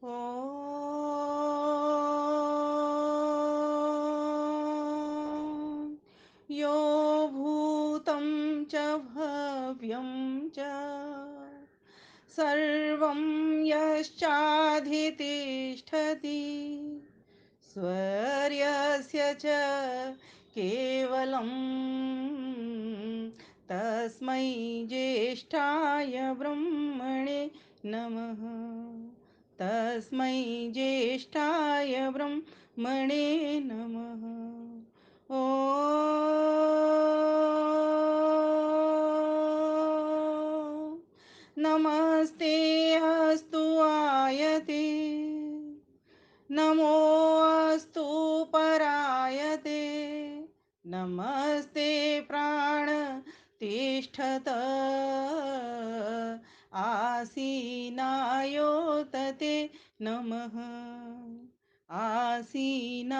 ॐ यो भूतं च भव्यं च सर्वं यश्चाधितिष्ठति स्वर्यस्य च केवलं तस्मै ज्येष्ठाय ब्रह्मणे नमः। तस्मै ज्येष्ठाय ब्रह्मणे नमः। ॐ नमस्ते अस्तु आयते नमोऽस्तु परायते नमस्ते प्राण तिष्ठत आसीनायोतते नमः। आसीनायोतते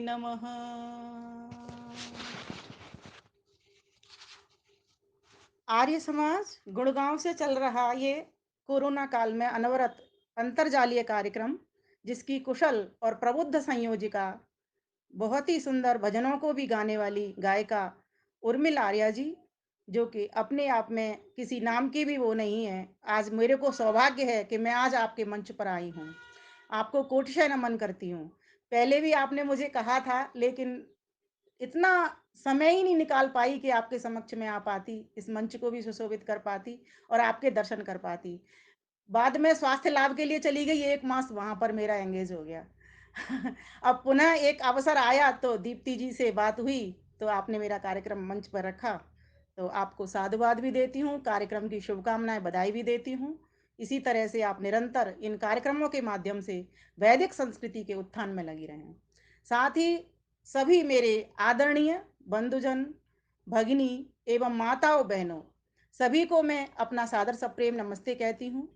नमः। आर्य समाज गुड़गांव से चल रहा ये कोरोना काल में अनवरत अंतरजालीय कार्यक्रम, जिसकी कुशल और प्रबुद्ध संयोजिका, बहुत ही सुंदर भजनों को भी गाने वाली गायिका उर्मिल आर्या जी, जो कि अपने आप में किसी नाम की भी वो नहीं है। आज मेरे को सौभाग्य है कि मैं आज आपके मंच पर आई हूँ। आपको कोटिशः नमन करती हूँ। पहले भी आपने मुझे कहा था, लेकिन इतना समय ही नहीं निकाल पाई कि आपके समक्ष में आ पाती, इस मंच को भी सुशोभित कर पाती और आपके दर्शन कर पाती। बाद में स्वास्थ्य लाभ के लिए चली गई, 1 मास वहाँ पर मेरा एंगेज हो गया। अब पुनः एक अवसर आया तो दीप्ति जी से बात हुई, तो आपने मेरा कार्यक्रम मंच पर रखा। तो आपको साधुवाद भी देती हूँ, कार्यक्रम की शुभकामनाएं, बधाई भी देती हूँ। इसी तरह से आप निरंतर इन कार्यक्रमों के माध्यम से वैदिक संस्कृति के उत्थान में लगी रहें। साथ ही सभी मेरे आदरणीय बंधुजन, भगिनी एवं माताओं बहनों, सभी को मैं अपना सादर सप्रेम नमस्ते कहती हूँ।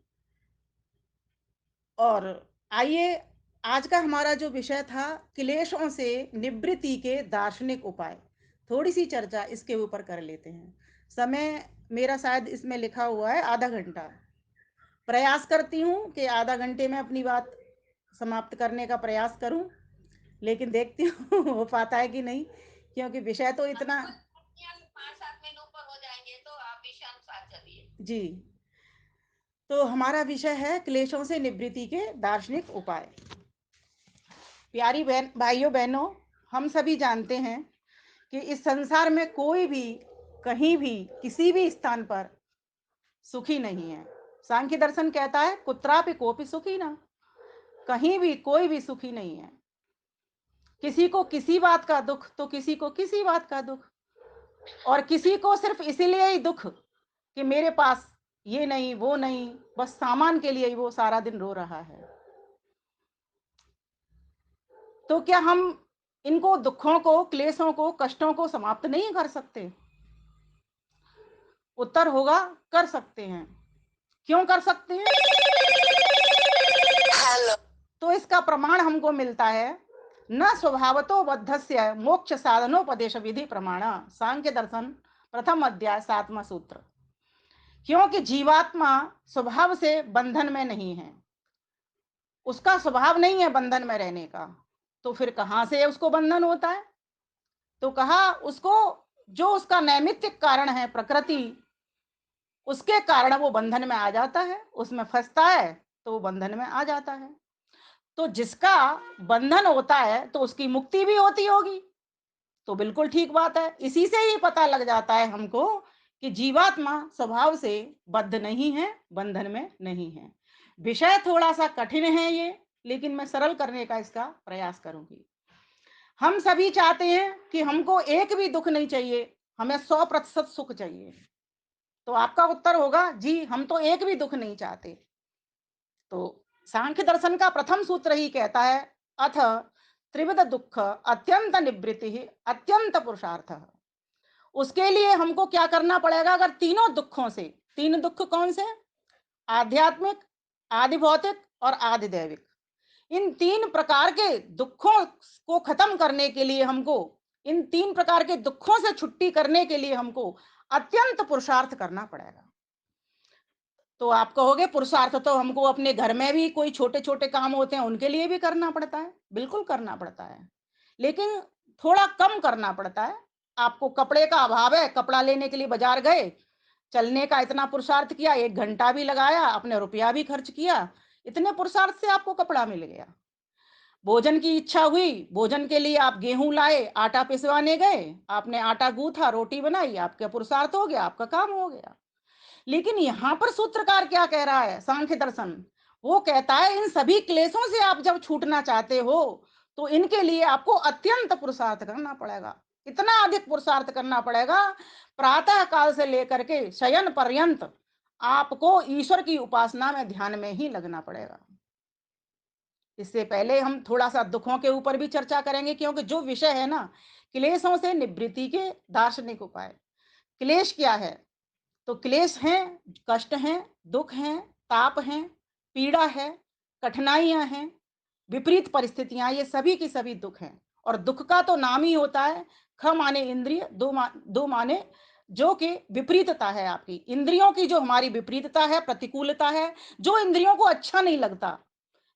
और आइए, आज का हमारा जो विषय था, क्लेशों से निवृत्ति के दार्शनिक उपाय, थोड़ी सी चर्चा इसके ऊपर कर लेते हैं। समय मेरा शायद इसमें लिखा हुआ है आधा घंटा। प्रयास करती हूँ कि आधा घंटे में अपनी बात समाप्त करने का प्रयास करूँ, लेकिन देखती हूँ हो पाता है कि नहीं, क्योंकि विषय तो इतना। 5-7 मिनट ऊपर हो जाएंगे तो आप विषय अनुसार चलिए जी। तो हमारा विषय है क्लेशों से निवृत्ति के दार्शनिक उपाय। प्यारी बहन, भाइयों बहनों, हम सभी जानते हैं कि इस संसार में कोई भी, कहीं भी, किसी भी स्थान पर सुखी नहीं है। सांख्य दर्शन कहता है कुत्रापि कोपि सुखी ना, कहीं भी कोई भी सुखी नहीं है। किसी को किसी बात का दुख तो किसी को किसी बात का दुख, और किसी को सिर्फ इसीलिए ही दुख कि मेरे पास ये नहीं वो नहीं, बस सामान के लिए ही वो सारा दिन रो रहा है। तो क्या हम इनको, दुखों को, क्लेशों को, कष्टों को समाप्त नहीं कर सकते? उत्तर होगा, कर सकते हैं। क्यों कर सकते हैं? हेलो। तो इसका प्रमाण हमको मिलता है, न स्वभावतो बद्धस्य मोक्ष साधनोपदेश विधि प्रमाण, सांख्य दर्शन प्रथम अध्याय 7वां सूत्र। क्योंकि जीवात्मा स्वभाव से बंधन में नहीं है, उसका स्वभाव नहीं है बंधन में रहने का, तो फिर कहां से उसको बंधन होता है? तो कहा उसको, जो उसका नैमित्तिक कारण है प्रकृति, उसके कारण वो बंधन में आ जाता है, उसमें फंसता है तो वो बंधन में आ जाता है। तो जिसका बंधन होता है तो उसकी मुक्ति भी होती होगी, तो बिल्कुल ठीक बात है। इसी से ही पता लग जाता है हमको कि जीवात्मा स्वभाव से बद्ध नहीं है, बंधन में नहीं है। विषय थोड़ा सा कठिन है ये, लेकिन मैं सरल करने का इसका प्रयास करूंगी। हम सभी चाहते हैं कि हमको एक भी दुख नहीं चाहिए, हमें 100% सुख चाहिए। तो आपका उत्तर होगा जी, हम तो एक भी दुख नहीं चाहते। तो सांख्य दर्शन का प्रथम सूत्र ही कहता है, अथ त्रिविध दुख अत्यंत निवृत्ति अत्यंत पुरुषार्थ। उसके लिए हमको क्या करना पड़ेगा? अगर तीनों दुखों से, तीन दुख कौन से? आध्यात्मिक, आदि भौतिक और आदि दैविक। इन तीन प्रकार के दुखों को खत्म करने के लिए हमको, इन तीन प्रकार के दुखों से छुट्टी करने के लिए हमको अत्यंत पुरुषार्थ करना पड़ेगा। तो आप कहोगे पुरुषार्थ तो हमको अपने घर में भी कोई छोटे-छोटे काम होते हैं, उनके लिए भी करना पड़ता है। बिल्कुल करना पड़ता है, लेकिन थोड़ा कम करना पड़ता है। आपको कपड़े का अभाव है, कपड़ा लेने के लिए बाज़ार गए, चलने का इतना पुरुषार्थ किया, 1 घंटा भी लगाया, अपने रुपया भी खर्च किया, इतने पुरुषार्थ से आपको कपड़ा मिल गया। भोजन की इच्छा हुई, भोजन के लिए आप गेहूँ लाए, आटा पिसवाने गए, आपने आटा गूँथा, रोटी बनाई, आपका पुरुषार्थ हो गया, आपका काम हो गया। लेकिन यहाँ पर सूत्रकार क्या कह रहा है, सांख्य दर्शन, वो कहता है इन सभी क्लेशों से आप जब छूटना चाहते हो, तो इनके लिए आपको अत्यंत पुरुषार्थ करना पड़ेगा। इतना अधिक पुरुषार्थ करना पड़ेगा, प्रातः काल से लेकर के शयन पर्यंत आपको ईश्वर की उपासना में, ध्यान में ही लगना पड़ेगा। इससे पहले हम थोड़ा-सा दुखों के ऊपर भी चर्चा करेंगे, क्योंकि जो विषय है ना, क्लेशों से निवृत्ति के दार्शनिक उपाय। क्लेश क्या है? तो क्लेश हैं, कष्ट हैं, दुख हैं, ताप हैं, पीड़ा है, कठिनाइयाँ हैं, विपरीत परिस्थितियाँ, ये सभी की सभी दुख हैं। और दुख का तो नाम ही होता है, ख माने इंद्रिय, दो माने जो कि विपरीतता है आपकी। इंद्रियों की जो हमारी विपरीतता है, प्रतिकूलता है, जो इंद्रियों को अच्छा नहीं लगता,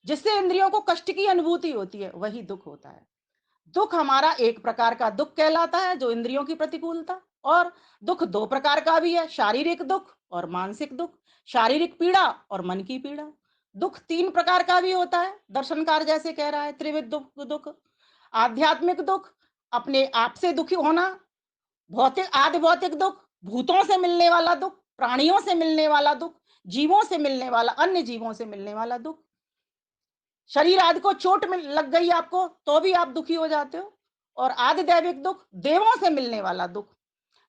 जिससे इंद्रियों को कष्ट की अनुभूति होती है, वही दुख होता है। दुख हमारा एक प्रकार का दुख कहलाता है, जो इंद्रियों की प्रतिकूलता। और दुख 2 प्रकार का भी है, शारीरिक दुख और मानसिक दुख, शारीरिक पीड़ा और मन की पीड़ा। दुख 3 प्रकार का भी होता है, दर्शनकार जैसे कह रहा है, त्रिविध दुख दुख। आध्यात्मिक दुख, अपने आप से दुखी होना, भौतिक आदि भौतिक दुख, भूतों से मिलने वाला दुख, प्राणियों से मिलने वाला दुख, जीवों से मिलने वाला, अन्य जीवों से मिलने वाला दुख। शरीर आदि को चोट में लग गई आपको, तो भी आप दुखी हो जाते हो। और आदि दैविक दुख, देवों से मिलने वाला दुख,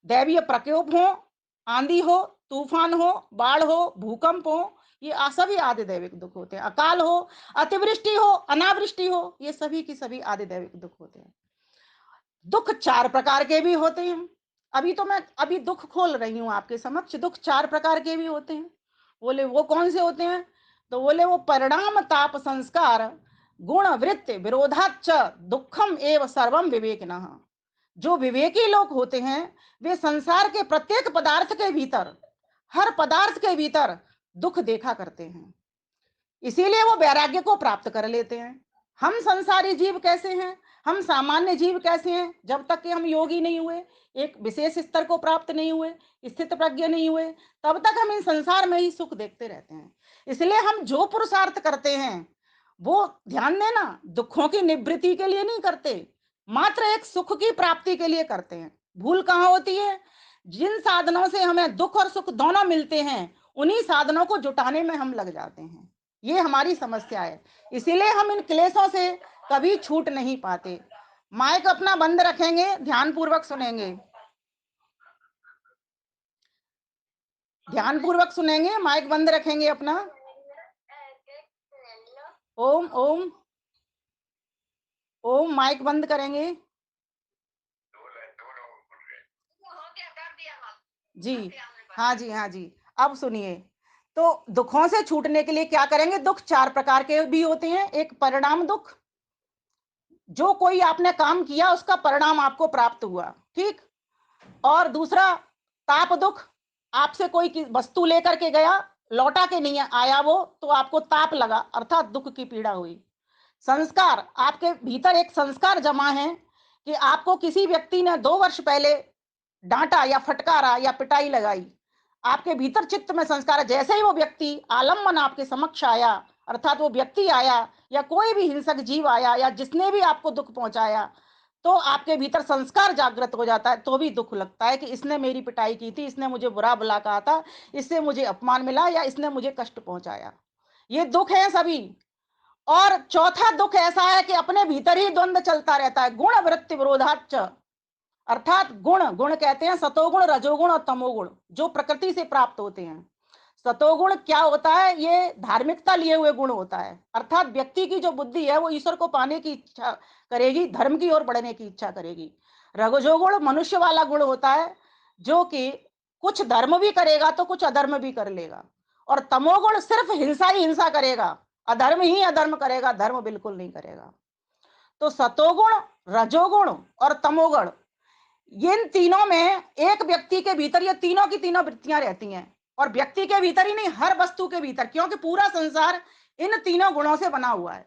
दैवीय प्रकोप हो, आंधी हो, तूफान हो, बाढ़ हो, भूकंप हो, ये सभी आदि दैविक दुख होते हैं। अकाल हो, अतिवृष्टि हो, अनावृष्टि हो, ये सभी की सभी आदि दैविक दुख होते हैं। दुख 4 प्रकार के भी होते हैं। अभी दुख खोल रही हूं आपके समक्ष। दुख 4 प्रकार के भी होते हैं। बोले वो कौन से होते हैं? तो बोले वो परिणाम ताप संस्कार गुण वृत्ति विरोधाच दुखम एव सर्वम विवेकिनः। जो विवेकी लोग होते हैं, वे संसार के प्रत्येक पदार्थ के भीतर, हर पदार्थ के भीतर दुख देखा करते हैं। इसीलिए वो वैराग्य को प्राप्त कर लेते हैं। हम संसारी जीव कैसे हैं, हम सामान्य जीव कैसे हैं, जब तक कि हम योगी नहीं हुए, एक विशेष स्तर को प्राप्त नहीं हुए, स्थित प्रज्ञ नहीं हुए, तब तक हम इस संसार में ही सुख देखते रहते हैं। इसलिए हम जो पुरुषार्थ करते हैं, वो ध्यान देना, दुखों की निवृत्ति के लिए नहीं करते, मात्र एक सुख की प्राप्ति के लिए करते हैं। भूल कहाँ होती है? जिन साधनों से हमें दुख और सुख दोनों मिलते हैं, उन्हीं साधनों को जुटाने में हम लग जाते हैं। ये हमारी समस्या है। इसीलिए हम इन क्लेशों से कभी छूट नहीं पाते। माइक अपना बंद रखेंगे, ध्यान पूर्वक सुनेंगे, ध्यान पूर्वक सुनेंगे, माइक बंद रखेंगे अपना। ओम ओम ओम, माइक बंद करेंगे जी। हाँ जी, हाँ जी। अब सुनिए, तो दुखों से छूटने के लिए क्या करेंगे? दुख 4 प्रकार के भी होते हैं। एक परिणाम दुख, जो कोई आपने काम किया उसका परिणाम आपको प्राप्त हुआ, ठीक। और दूसरा ताप दुख, आपसे कोई वस्तु लेकर के गया, लौटा के नहीं आया वो, तो आपको ताप लगा, अर्थात दुख की पीड़ा हुई। संस्कार, आपके भीतर एक संस्कार जमा है कि आपको किसी व्यक्ति ने 2 वर्ष पहले डांटा या फटकारा या पिटाई लगाई, आपके भीतर चित्त में संस्कार है। जैसे ही वो व्यक्ति आलम्बन आपके समक्ष आया, अर्थात वो व्यक्ति आया या कोई भी हिंसक जीव आया या जिसने भी आपको दुख पहुंचाया, तो आपके भीतर संस्कार जागृत हो जाता है। तो भी दुख लगता है कि इसने मेरी पिटाई की थी, इसने मुझे बुरा भला कहा था, इससे मुझे अपमान मिला या इसने मुझे कष्ट पहुंचाया। ये दुख है सभी। और चौथा दुख ऐसा है कि अपने भीतर ही द्वंद्व चलता रहता है, गुण वृत्ति विरोधाच, अर्थात गुण, गुण कहते हैं सतोगुण, रजोगुण और तमोगुण, जो प्रकृति से प्राप्त होते हैं। सतोगुण क्या होता है? ये धार्मिकता लिए हुए गुण होता है, अर्थात व्यक्ति की जो बुद्धि है वो ईश्वर को पाने की इच्छा करेगी, धर्म की ओर बढ़ने की इच्छा करेगी। रजोगुण मनुष्य वाला गुण होता है, जो कि कुछ धर्म भी करेगा तो कुछ अधर्म भी कर लेगा। और तमोगुण सिर्फ हिंसा ही हिंसा करेगा, अधर्म ही अधर्म करेगा, धर्म बिल्कुल नहीं करेगा। तो सतोगुण, रजोगुण और तमोगुण, इन तीनों में एक व्यक्ति के भीतर ये तीनों की तीनों वृत्तियां रहती हैं। और व्यक्ति के भीतर ही नहीं, हर वस्तु के भीतर, क्योंकि पूरा संसार इन तीनों गुणों से बना हुआ है,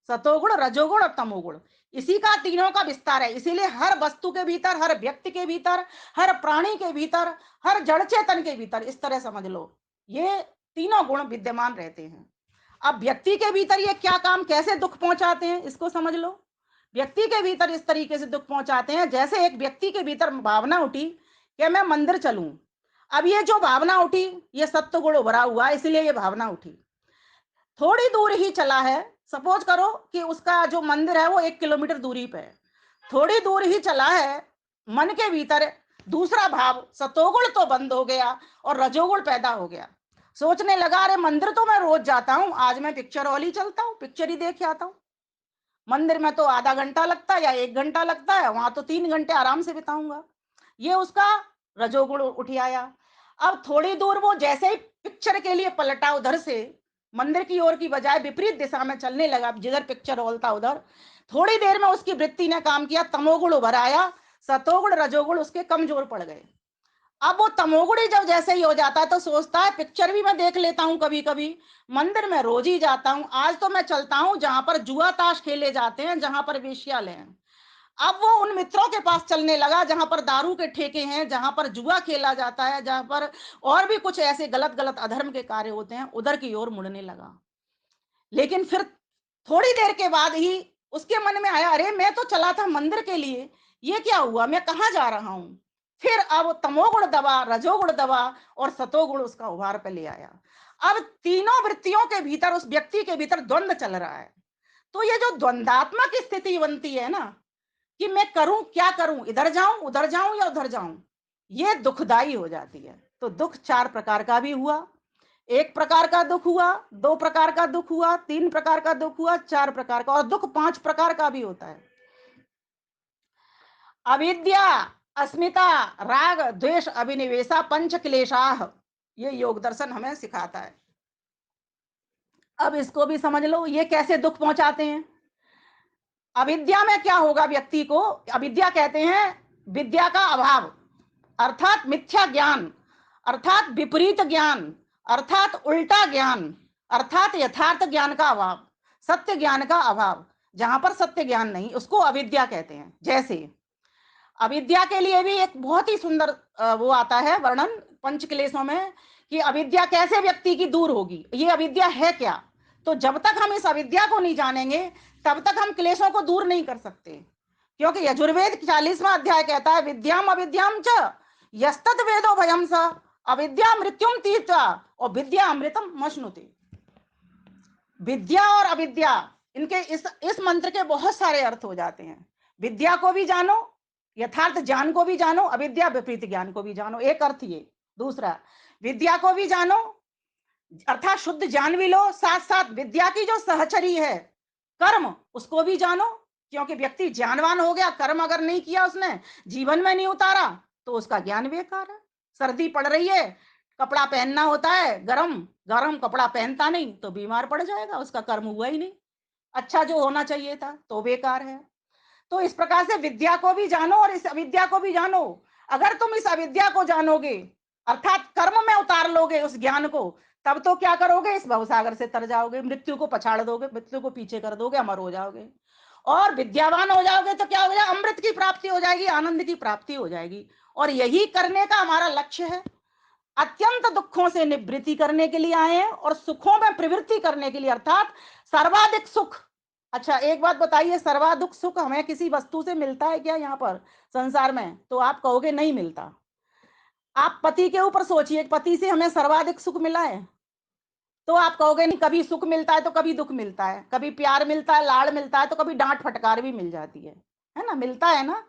सतोगुण, रजोगुण और तमोगुण। इसी का तीनों का विस्तार है। इसीलिए हर वस्तु के भीतर, हर व्यक्ति के भीतर, हर प्राणी के भीतर, हर जड़ चेतन के भीतर, इस तरह समझ लो, ये तीनों गुण विद्यमान रहते हैं। अब व्यक्ति के भीतर ये क्या काम, कैसे दुख पहुंचाते हैं, इसको समझ लो। व्यक्ति के भीतर इस तरीके से दुख पहुंचाते हैं, जैसे एक व्यक्ति के भीतर भावना उठी कि मैं मंदिर चलूं। अब ये जो भावना उठी, ये सत्व गुण उभरा हुआ, इसलिए ये भावना उठी। थोड़ी दूर ही चला है, सपोज करो कि उसका जो मंदिर है वो 1 किलोमीटर दूरी पे है, थोड़ी दूर ही चला है, मन के भीतर दूसरा भाव सतोगुण तो बंद हो गया और रजोगुण पैदा हो गया। सोचने लगा, अरे मंदिर तो मैं रोज जाता हूँ, आज मैं पिक्चर हॉल ही चलता हूँ, पिक्चर ही देख आता हूँ। मंदिर में तो आधा घंटा लगता है या 1 घंटा लगता है, वहां तो 3 घंटे आराम से बिताऊंगा। ये उसका रजोगुण उठ आया। अब थोड़ी दूर वो जैसे ही पिक्चर के लिए पलटा, उधर से मंदिर की ओर की बजाय विपरीत दिशा में चलने लगा, जिधर पिक्चर हॉल था उधर। थोड़ी देर में उसकी वृत्ति ने काम किया, तमोगुण उभर आया, सतोगुण रजोगुण उसके कमजोर पड़ गए। अब वो तमोगुणी जब जैसे ही हो जाता है तो सोचता है पिक्चर भी मैं देख लेता हूँ कभी कभी, मंदिर में रोज ही जाता हूँ, आज तो मैं चलता हूँ जहां पर जुआ ताश खेले जाते हैं, जहां पर वेश्यालय हैं। अब वो उन मित्रों के पास चलने लगा जहां पर दारू के ठेके हैं, जहां पर जुआ खेला जाता है, जहां पर और भी कुछ ऐसे गलत गलत अधर्म के कार्य होते हैं, उधर की ओर मुड़ने लगा। लेकिन फिर थोड़ी देर के बाद ही उसके मन में आया, अरे मैं तो चला था मंदिर के लिए, ये क्या हुआ, मैं कहाँ जा रहा हूं। फिर अब तमोगुण दबा, रजोगुण दबा और सतोगुण उसका उभार पे ले आया। अब तीनों वृत्तियों के भीतर, उस व्यक्ति के भीतर द्वंद्व चल रहा है। तो ये जो द्वंद्वात्मक स्थिति बनती है ना, कि मैं करूं क्या करूं, इधर जाऊं उधर जाऊं या उधर जाऊं, ये दुखदाई हो जाती है। तो दुख 4 प्रकार का भी हुआ, 1 प्रकार का दुख हुआ, 2 प्रकार का दुख हुआ, 3 प्रकार का दुख हुआ, 4 प्रकार का, और दुख 5 प्रकार का भी होता है। अविद्या, अस्मिता, राग, द्वेष, अभिनिवेशा, पंच क्लेशाह, ये योग दर्शन हमें सिखाता है। अब इसको भी समझ लो, ये कैसे दुख पहुंचाते हैं। अविद्या में क्या होगा व्यक्ति को, अविद्या कहते हैं विद्या का अभाव, अर्थात मिथ्या ज्ञान, अर्थात विपरीत ज्ञान, अर्थात उल्टा ज्ञान, अर्थात यथार्थ ज्ञान का अभाव, सत्य ज्ञान का अभाव। जहां पर सत्य ज्ञान नहीं, उसको अविद्या कहते हैं। जैसे अविद्या के लिए भी एक बहुत ही सुंदर वो आता है वर्णन पंचक्लेशों में, कि अविद्या कैसे व्यक्ति की दूर होगी, ये अविद्या है क्या। तो जब तक हम इस अविद्या को नहीं जानेंगे, तब तक हम क्लेशों को दूर नहीं कर सकते। क्योंकि यजुर्वेद 40वां अध्याय कहता है, विद्याम अविद्याम च यस्तत वेदो भयम स अविद्या मृत्युम तीर्था और विद्या अमृतम मश्नुते। विद्या और अविद्या, इनके इस मंत्र के बहुत सारे अर्थ हो जाते हैं। विद्या को भी जानो, यथार्थ ज्ञान को भी जानो, अविद्या विपरीत ज्ञान को भी जानो, एक अर्थ ये। दूसरा, विद्या को भी जानो अर्थात शुद्ध ज्ञान भी लो, साथ साथ विद्या की जो सहचरी है कर्म, उसको भी जानो। क्योंकि व्यक्ति ज्ञानवान हो गया, कर्म अगर नहीं किया उसने, जीवन में नहीं उतारा, तो उसका ज्ञान बेकार है। सर्दी पड़ रही है, कपड़ा पहनना होता है गरम, गरम कपड़ा पहनता नहीं तो बीमार पड़ जाएगा, उसका कर्म हुआ ही नहीं। अच्छा जो होना चाहिए था तो बेकार है। तो इस प्रकार से विद्या को भी जानो और इस अविद्या को भी जानो। अगर तुम इस अविद्या को जानोगे, अर्थात कर्म में उतार लोगे उस ज्ञान को, तब तो क्या करोगे, इस भवसागर से तर जाओगे, मृत्यु को पछाड़ दोगे, मृत्यु को पीछे कर दोगे, अमर हो जाओगे। और विद्यावान हो जाओगे तो क्या हो जाएगा, अमृत की प्राप्ति हो जाएगी, आनंद की प्राप्ति हो जाएगी। और यही करने का हमारा लक्ष्य है। अत्यंत दुखों से निवृत्ति करने के लिए आए हैं और सुखों में प्रवृत्ति करने के लिए, अर्थात सर्वाधिक सुख। अच्छा एक बात बताइए, सर्वाधिक सुख हमें किसी वस्तु से मिलता है क्या यहाँ पर संसार में, तो आप कहोगे नहीं मिलता। आप पति के ऊपर सोचिए, पति से हमें सर्वाधिक सुख मिला है, तो आप कहोगे नहीं, कभी सुख मिलता है तो कभी दुख मिलता है, कभी प्यार मिलता है, लाड़ मिलता है, तो कभी डांट फटकार भी मिल जाती है ना, मिलता है ना।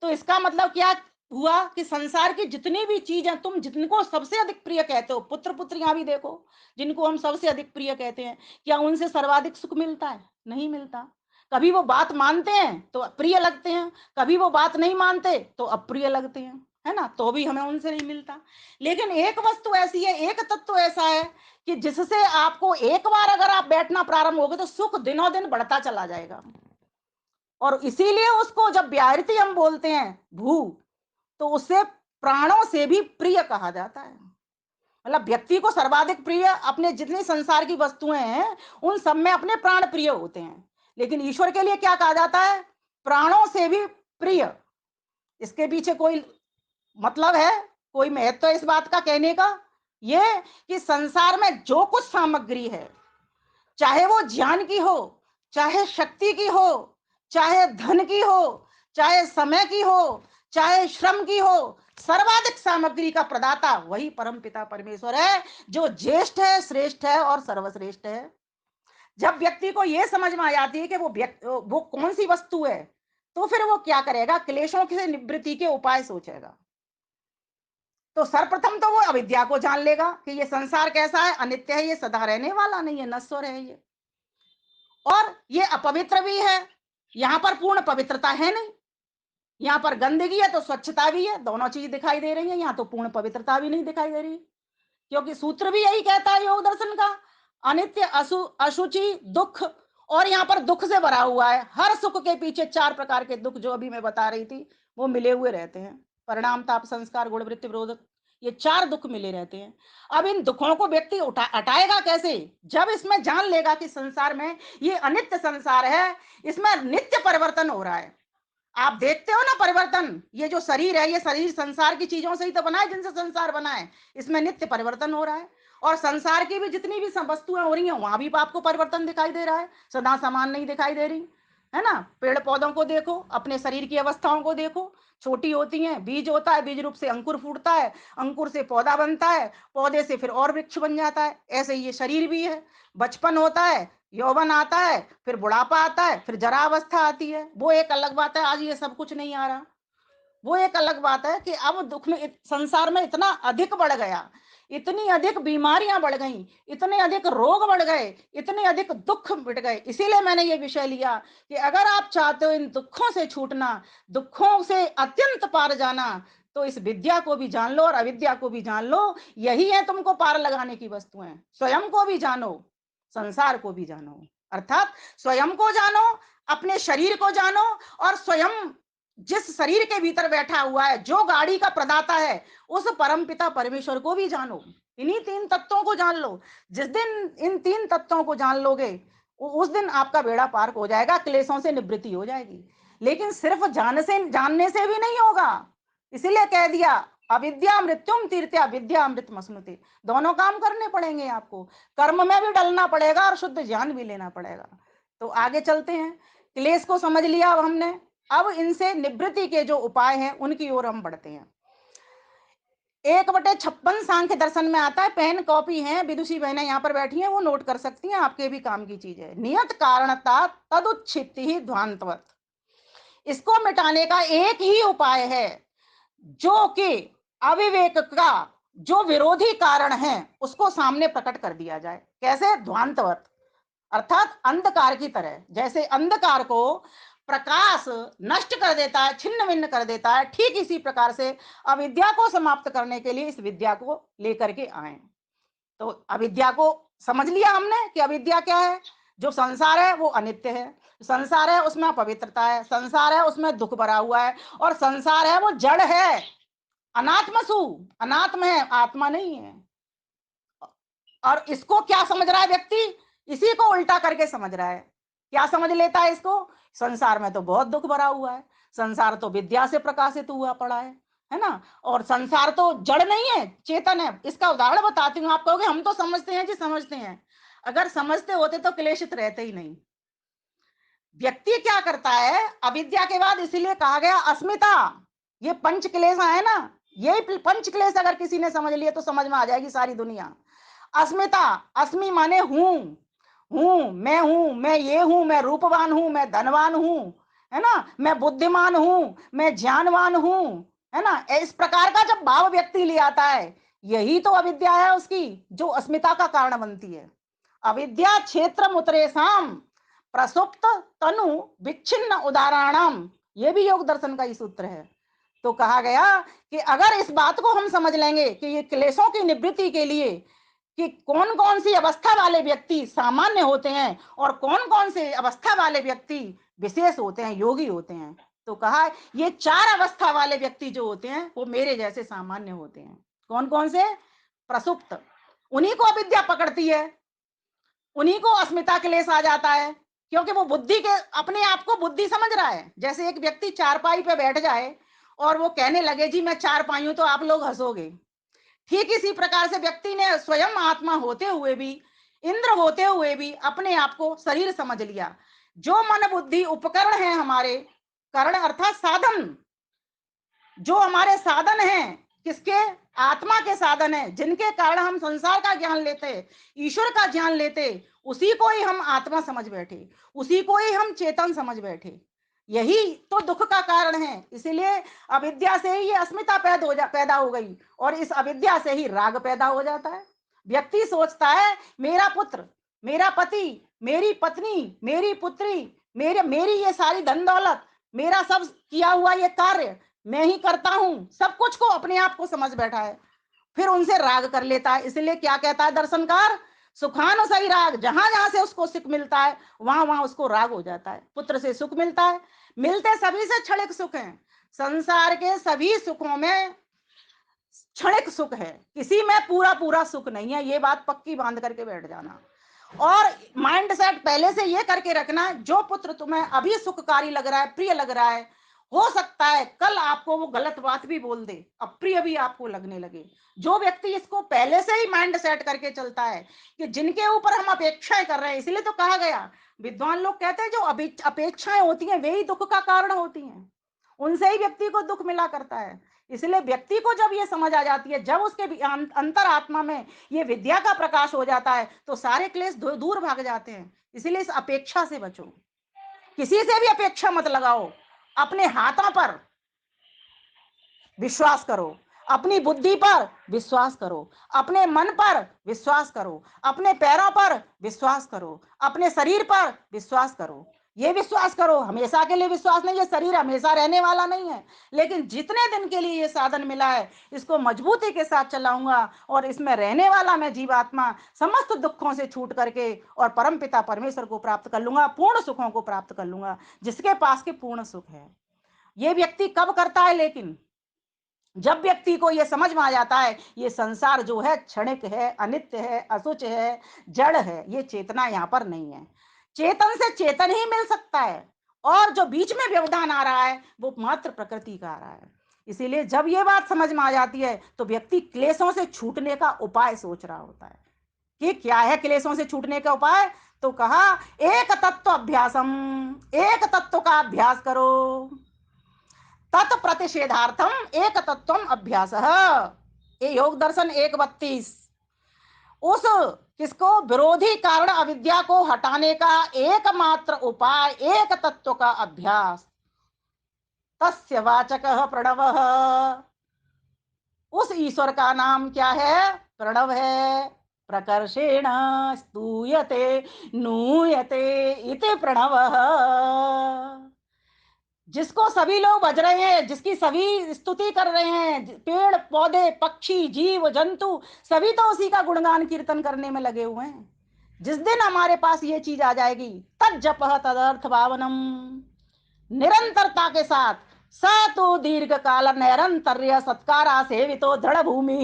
तो इसका मतलब क्या हुआ कि संसार की जितनी भी चीजें तुम जिनको सबसे अधिक प्रिय कहते हो, पुत्र पुत्रियां भी देखो, जिनको हम सबसे अधिक प्रिय कहते हैं, क्या उनसे सर्वाधिक सुख मिलता है, नहीं मिलता। कभी वो बात मानते हैं तो प्रिय लगते हैं, कभी वो बात नहीं मानते तो अप्रिय लगते हैं, है ना, तो भी हमें उनसे नहीं मिलता। लेकिन एक वस्तु ऐसी है, एक तत्व ऐसा है कि जिससे आपको एक बार अगर आप बैठना प्रारंभ होगे तो सुख दिनों दिन बढ़ता चला जाएगा। और इसीलिए उसको जब व्याहृति हम बोलते हैं भू, तो उसे प्राणों से भी प्रिय कहा जाता है। मतलब व्यक्ति को सर्वाधिक प्रिय अपने जितनी संसार की वस्तुएं हैं उन सब में अपने प्राण प्रिय होते हैं, लेकिन ईश्वर के लिए क्या कहा जाता है? प्राणों से भी प्रिय। इसके पीछे कोई मतलब है, कोई महत्व है इस बात का कहने का? ये कि संसार में जो कुछ सामग्री है, चाहे वो ज्ञान की हो, चाहे शक्ति की हो, चाहे धन की हो, चाहे समय की हो, चाहे श्रम की हो, सर्वाधिक सामग्री का प्रदाता वही परमपिता परमेश्वर है, जो ज्येष्ठ है, श्रेष्ठ है और सर्वश्रेष्ठ है। जब व्यक्ति को यह समझ में आ जाती है कि वो कौन सी वस्तु है, तो फिर वो क्या करेगा? क्लेशों की निवृत्ति के उपाय सोचेगा। तो सर्वप्रथम तो वो अविद्या को जान लेगा कि ये संसार कैसा है, अनित्य है, ये सदा रहने वाला नहीं है, नश्वर है ये, और ये अपवित्र भी है। यहां पर पूर्ण पवित्रता है नहीं, यहां पर गंदगी है तो स्वच्छता भी है, दोनों चीज दिखाई दे रही है। यहां तो पूर्ण पवित्रता भी नहीं दिखाई दे रही, क्योंकि सूत्र भी यही कहता है योग दर्शन का, अनित्य, अशुचि, दुख। और यहाँ पर दुख से भरा हुआ है, हर सुख के पीछे चार प्रकार के दुख जो अभी मैं बता रही थी वो मिले हुए रहते हैं। परिणाम, ताप, संस्कार, गुण, वृत्ति, विरोध, ये चार दुख मिले रहते हैं। अब इन दुखों को व्यक्ति हटाएगा कैसे? जब इसमें जान लेगा कि संसार में ये अनित्य संसार है, इसमें नित्य परिवर्तन हो रहा है। आप देखते हो ना परिवर्तन, ये जो शरीर है, ये शरीर संसार की चीजों से ही तो बना है, जिनसे संसार बना है, इसमें नित्य परिवर्तन हो रहा है। और संसार की भी जितनी भी वस्तुएं हो रही हैं वहां भी आपको परिवर्तन दिखाई दे रहा है, सदा समान नहीं दिखाई दे रही है ना। पेड़ पौधों को देखो, अपने शरीर की अवस्थाओं को देखो, छोटी होती हैं, बीज होता है, बीज रूप से अंकुर फूटता है, अंकुर से पौधा बनता है, पौधे से फिर और वृक्ष बन जाता है। ऐसे ही ये शरीर भी है, बचपन होता है, यौवन आता है, फिर बुढ़ापा आता है, फिर जरा अवस्था आती है। वो एक अलग बात है, आज ये सब कुछ नहीं आ रहा। वो एक अलग बात है कि अब दुख में संसार में इतना अधिक बढ़ गया, इतनी अधिक बीमारियां बढ़ गई, इतने अधिक रोग बढ़ गए, इतने अधिक दुख बढ़ गए। इसीलिए मैंने ये विषय लिया कि अगर आप चाहते हो इन दुखों से छूटना, दुखों से अत्यंत पार जाना, तो इस विद्या को भी जान लो और अविद्या को भी जान लो। यही है तुमको पार लगाने की वस्तुएं। स्वयं को भी जानो, संसार को भी जानो, अर्थात स्वयं को जानो, अपने शरीर को जानो, और स्वयं जिस शरीर के भीतर बैठा हुआ है, जो गाड़ी का प्रदाता है, उस परमपिता परमेश्वर को भी जानो। इन्हीं तीन तत्वों को जान लो। जिस दिन इन तीन तत्वों को जान लोगे, उस दिन आपका बेड़ा पार हो जाएगा, क्लेशों से निवृत्ति हो जाएगी। लेकिन सिर्फ जानने से भी नहीं होगा, इसीलिए कह दिया अविद्या मृत्युम तीर्थया विद्या अमृत मसनुते। दोनों काम करने पड़ेंगे आपको, कर्म में भी डलना पड़ेगा और शुद्ध ज्ञान भी लेना पड़ेगा। तो आगे चलते हैं। क्लेश को समझ लिया अब हमने, अब इनसे निवृत्ति के जो उपाय हैं उनकी ओर हम बढ़ते हैं। 1/56 सांख्य दर्शन में आता है, पेन कॉपी है, विदुषी बहनें यहाँ पर बैठी हैं, वो नोट कर सकती हैं, आपके भी काम की चीज है। नियत कारणता तदुच्छित्ति ही ध्वांतवत, इसको मिटाने का एक ही उपाय है, जो कि अविवेक का जो विरोधी कारण है उसको सामने प्रकट कर दिया जाए। कैसे? ध्वांतवत, अर्थात अंधकार की तरह। जैसे अंधकार को प्रकाश नष्ट कर देता है, छिन्न भिन्न कर देता है, ठीक इसी प्रकार से अविद्या को समाप्त करने के लिए इस विद्या को लेकर के आए। तो अविद्या को समझ लिया हमने कि अविद्या क्या है। जो संसार है वो अनित्य है, संसार है उसमें अपवित्रता है, संसार है उसमें दुख भरा हुआ है, और संसार है वो जड़ है, अनात्मसु, अनात्म है, आत्मा नहीं है। और इसको क्या समझ रहा है व्यक्ति? इसी को उल्टा करके समझ रहा है। क्या समझ लेता है इसको? संसार में तो बहुत दुख भरा हुआ है, संसार तो विद्या से प्रकाशित हुआ पड़ा है ना, और संसार तो जड़ नहीं है, चेतन है। इसका उदाहरण बताती हूँ। आप कहोगे हम तो समझते हैं जी, समझते हैं। अगर समझते होते तो क्लेशित रहते ही नहीं। व्यक्ति क्या करता है अविद्या के बाद, इसीलिए कहा गया अस्मिता। ये पंच क्लेश है ना, यही पंच क्लेश अगर किसी ने समझ लिया तो समझ में आ जाएगी सारी दुनिया। अस्मिता, अस्मि माने हूं, मैं ये हूं, मैं रूपवान हूं, मैं धनवान हूं, है ना, मैं बुद्धिमान हूं, मैं ज्ञानवान हूं, है ना। इस प्रकार का जब भाव व्यक्ति ले आता है, यही तो अविद्या है उसकी, जो अस्मिता का कारण बनती है। अविद्या क्षेत्र मुतरेशम प्रसुप्त तनु विच्छिन्न उदाहरणम, ये भी योग दर्शन का ही सूत्र है। तो कहा गया कि अगर इस बात को हम समझ लेंगे कि ये क्लेशों की निवृत्ति के लिए कि कौन कौन सी अवस्था वाले व्यक्ति सामान्य होते हैं और कौन कौन से अवस्था वाले व्यक्ति विशेष होते हैं, योगी होते हैं, तो कहा ये चार अवस्था वाले व्यक्ति जो होते हैं वो मेरे जैसे सामान्य होते हैं। कौन कौन से? प्रसुप्त, उन्हीं को अविद्या पकड़ती है, उन्हीं को अस्मिता क्लेश आ जाता है, क्योंकि वो बुद्धि के अपने आप को बुद्धि समझ रहा है। जैसे एक व्यक्ति चारपाई पे बैठ जाए और वो कहने लगे जी मैं चारपाई हूं, तो आप लोग हंसोगे। ठीक इसी प्रकार से व्यक्ति ने स्वयं आत्मा होते हुए भी, इंद्र होते हुए भी अपने आप को शरीर समझ लिया। जो मन बुद्धि उपकरण है हमारे, करण अर्थात साधन, जो हमारे साधन हैं, किसके? आत्मा के साधन हैं, जिनके कारण हम संसार का ज्ञान लेते, ईश्वर का ज्ञान लेते, उसी को ही हम आत्मा समझ बैठे, उसी को ही हम चेतन समझ बैठे। यही तो दुख का कारण है। इसीलिए अविद्या से ही ये अस्मिता पैदा हो गई, और इस अविद्या से ही राग पैदा हो जाता है। व्यक्ति सोचता है मेरा पुत्र, मेरा पति, मेरी पत्नी, मेरी पुत्री, मेरी ये सारी धन दौलत, मेरा सब किया हुआ ये कार्य मैं ही करता हूं, सब कुछ को अपने आप को समझ बैठा है, फिर उनसे राग कर लेता है। इसलिए क्या कहता है दर्शनकार? सुखानुसई राग, जहां जहां से उसको सुख मिलता है वहां वहां उसको राग हो जाता है। पुत्र से सुख मिलता है, मिलते सभी से क्षणिक सुख है। संसार के सभी सुखों में क्षणिक सुख है, किसी में पूरा पूरा सुख नहीं है। ये बात पक्की बांध करके बैठ जाना, और माइंड सेट पहले से ये करके रखना, जो पुत्र तुम्हें अभी सुखकारी लग रहा है, प्रिय लग रहा है, हो सकता है कल आपको वो गलत बात भी बोल दे, अप्रिय भी आपको लगने लगे। जो व्यक्ति इसको पहले से ही माइंड सेट करके चलता है कि जिनके ऊपर हम अपेक्षाएं कर रहे हैं, इसलिए तो कहा गया, विद्वान लोग कहते हैं जो अपेक्षाएं होती हैं वे ही दुख का कारण होती हैं, उनसे ही व्यक्ति को दुख मिला करता है। इसलिए व्यक्ति को जब ये समझ आ जाती है, जब उसके अंतर आत्मा में ये विद्या का प्रकाश हो जाता है, तो सारे क्लेश दूर भाग जाते हैं। इसलिए इस अपेक्षा से बचो, किसी से भी अपेक्षा मत लगाओ, अपने हाथों पर विश्वास करो, अपनी बुद्धि पर विश्वास करो, अपने मन पर विश्वास करो, अपने पैरों पर विश्वास करो, अपने शरीर पर विश्वास करो। ये विश्वास करो, हमेशा के लिए विश्वास नहीं, ये शरीर हमेशा रहने वाला नहीं है, लेकिन जितने दिन के लिए ये साधन मिला है इसको मजबूती के साथ चलाऊंगा, और इसमें रहने वाला मैं जीवात्मा समस्त दुखों से छूट करके और परमपिता परमेश्वर को प्राप्त कर लूंगा, पूर्ण सुखों को प्राप्त कर लूंगा, जिसके पास के पूर्ण सुख है। ये व्यक्ति कब करता है? लेकिन जब व्यक्ति को यह समझ में आ जाता है ये संसार जो है क्षणिक है, अनित्य है, असुच है, जड़ है, ये चेतना यहां पर नहीं है। चेतन से चेतन ही मिल सकता है, और जो बीच में व्यवधान आ रहा है वो मात्र प्रकृति का आ रहा है। इसीलिए जब ये बात समझ में आ जाती है तो व्यक्ति क्लेशों से छूटने का उपाय सोच रहा होता है कि क्या है क्लेशों से छूटने का उपाय। तो कहा एक तत्व अभ्यासम, एक तत्व का अभ्यास करो, तत्प्रतिषेधार्थम एक तत्व अभ्यास। ये योग दर्शन 1:32। उस किसको? विरोधी कारण अविद्या को हटाने का एकमात्र उपाय एक तत्व का अभ्यास, तस्य वाचक प्रणव। उस ईश्वर का नाम क्या है? प्रणव है। प्रकर्षेण स्तूयते नूयते इति प्रणव, जिसको सभी लोग भज रहे हैं, जिसकी सभी स्तुति कर रहे हैं, पेड़ पौधे पक्षी जीव जंतु सभी तो उसी का गुणगान कीर्तन करने में लगे हुए हैं। जिस दिन हमारे पास ये चीज आ जाएगी, तद जप तदर्थ भावनम, निरंतरता के साथ, स तो दीर्घ काल निरंतर सत्कारा सेवितो दृढ़ भूमि,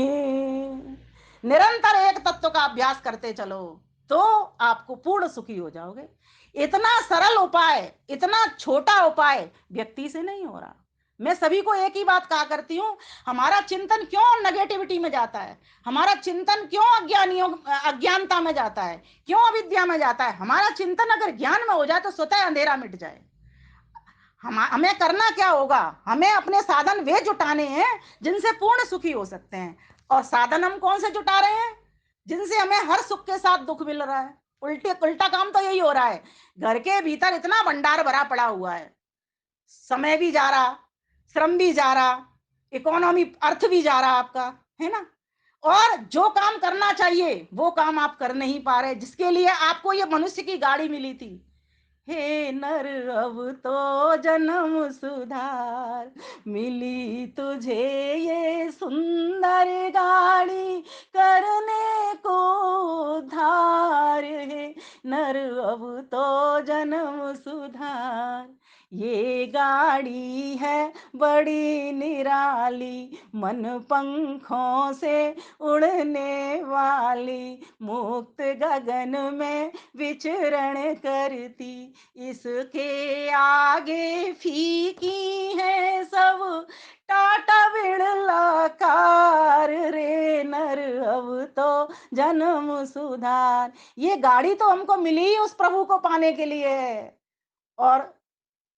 निरंतर एक तत्व का अभ्यास करते चलो तो आपको पूर्ण सुखी हो जाओगे। इतना सरल उपाय, इतना छोटा उपाय व्यक्ति से नहीं हो रहा। मैं सभी को एक ही बात कहा करती हूं, हमारा चिंतन क्यों नेगेटिविटी में जाता है, हमारा चिंतन क्यों अज्ञानता में जाता है, क्यों अविद्या में जाता है? हमारा चिंतन अगर ज्ञान में हो जाए तो स्वतः अंधेरा मिट जाए। हमें करना क्या होगा? हमें अपने साधन वे जुटाने हैं जिनसे पूर्ण सुखी हो सकते हैं। और साधन हम कौन से जुटा रहे हैं? जिनसे हमें हर सुख के साथ दुख मिल रहा है। उल्टा काम तो यही हो रहा है, घर के भीतर इतना भंडार भरा पड़ा हुआ है, समय भी जा रहा, श्रम भी जा रहा, इकोनॉमी अर्थ भी जा रहा आपका, है ना? और जो काम करना चाहिए वो काम आप कर नहीं पा रहे, जिसके लिए आपको ये मनुष्य की गाड़ी मिली थी। हे नर अब तो जन्म सुधार, मिली तुझे ये सुंदर गाड़ी, करने को उद्धार है नर अब तो जन्म सुधार। ये गाड़ी है बड़ी निराली, मन पंखों से उड़ने वाली, मुक्त गगन में विचरण करती, इसके आगे फीकी है सब टाटा बिड़ला कार रे नर, अब तो जन्म सुधार। ये गाड़ी तो हमको मिली ही उस प्रभु को पाने के लिए है। और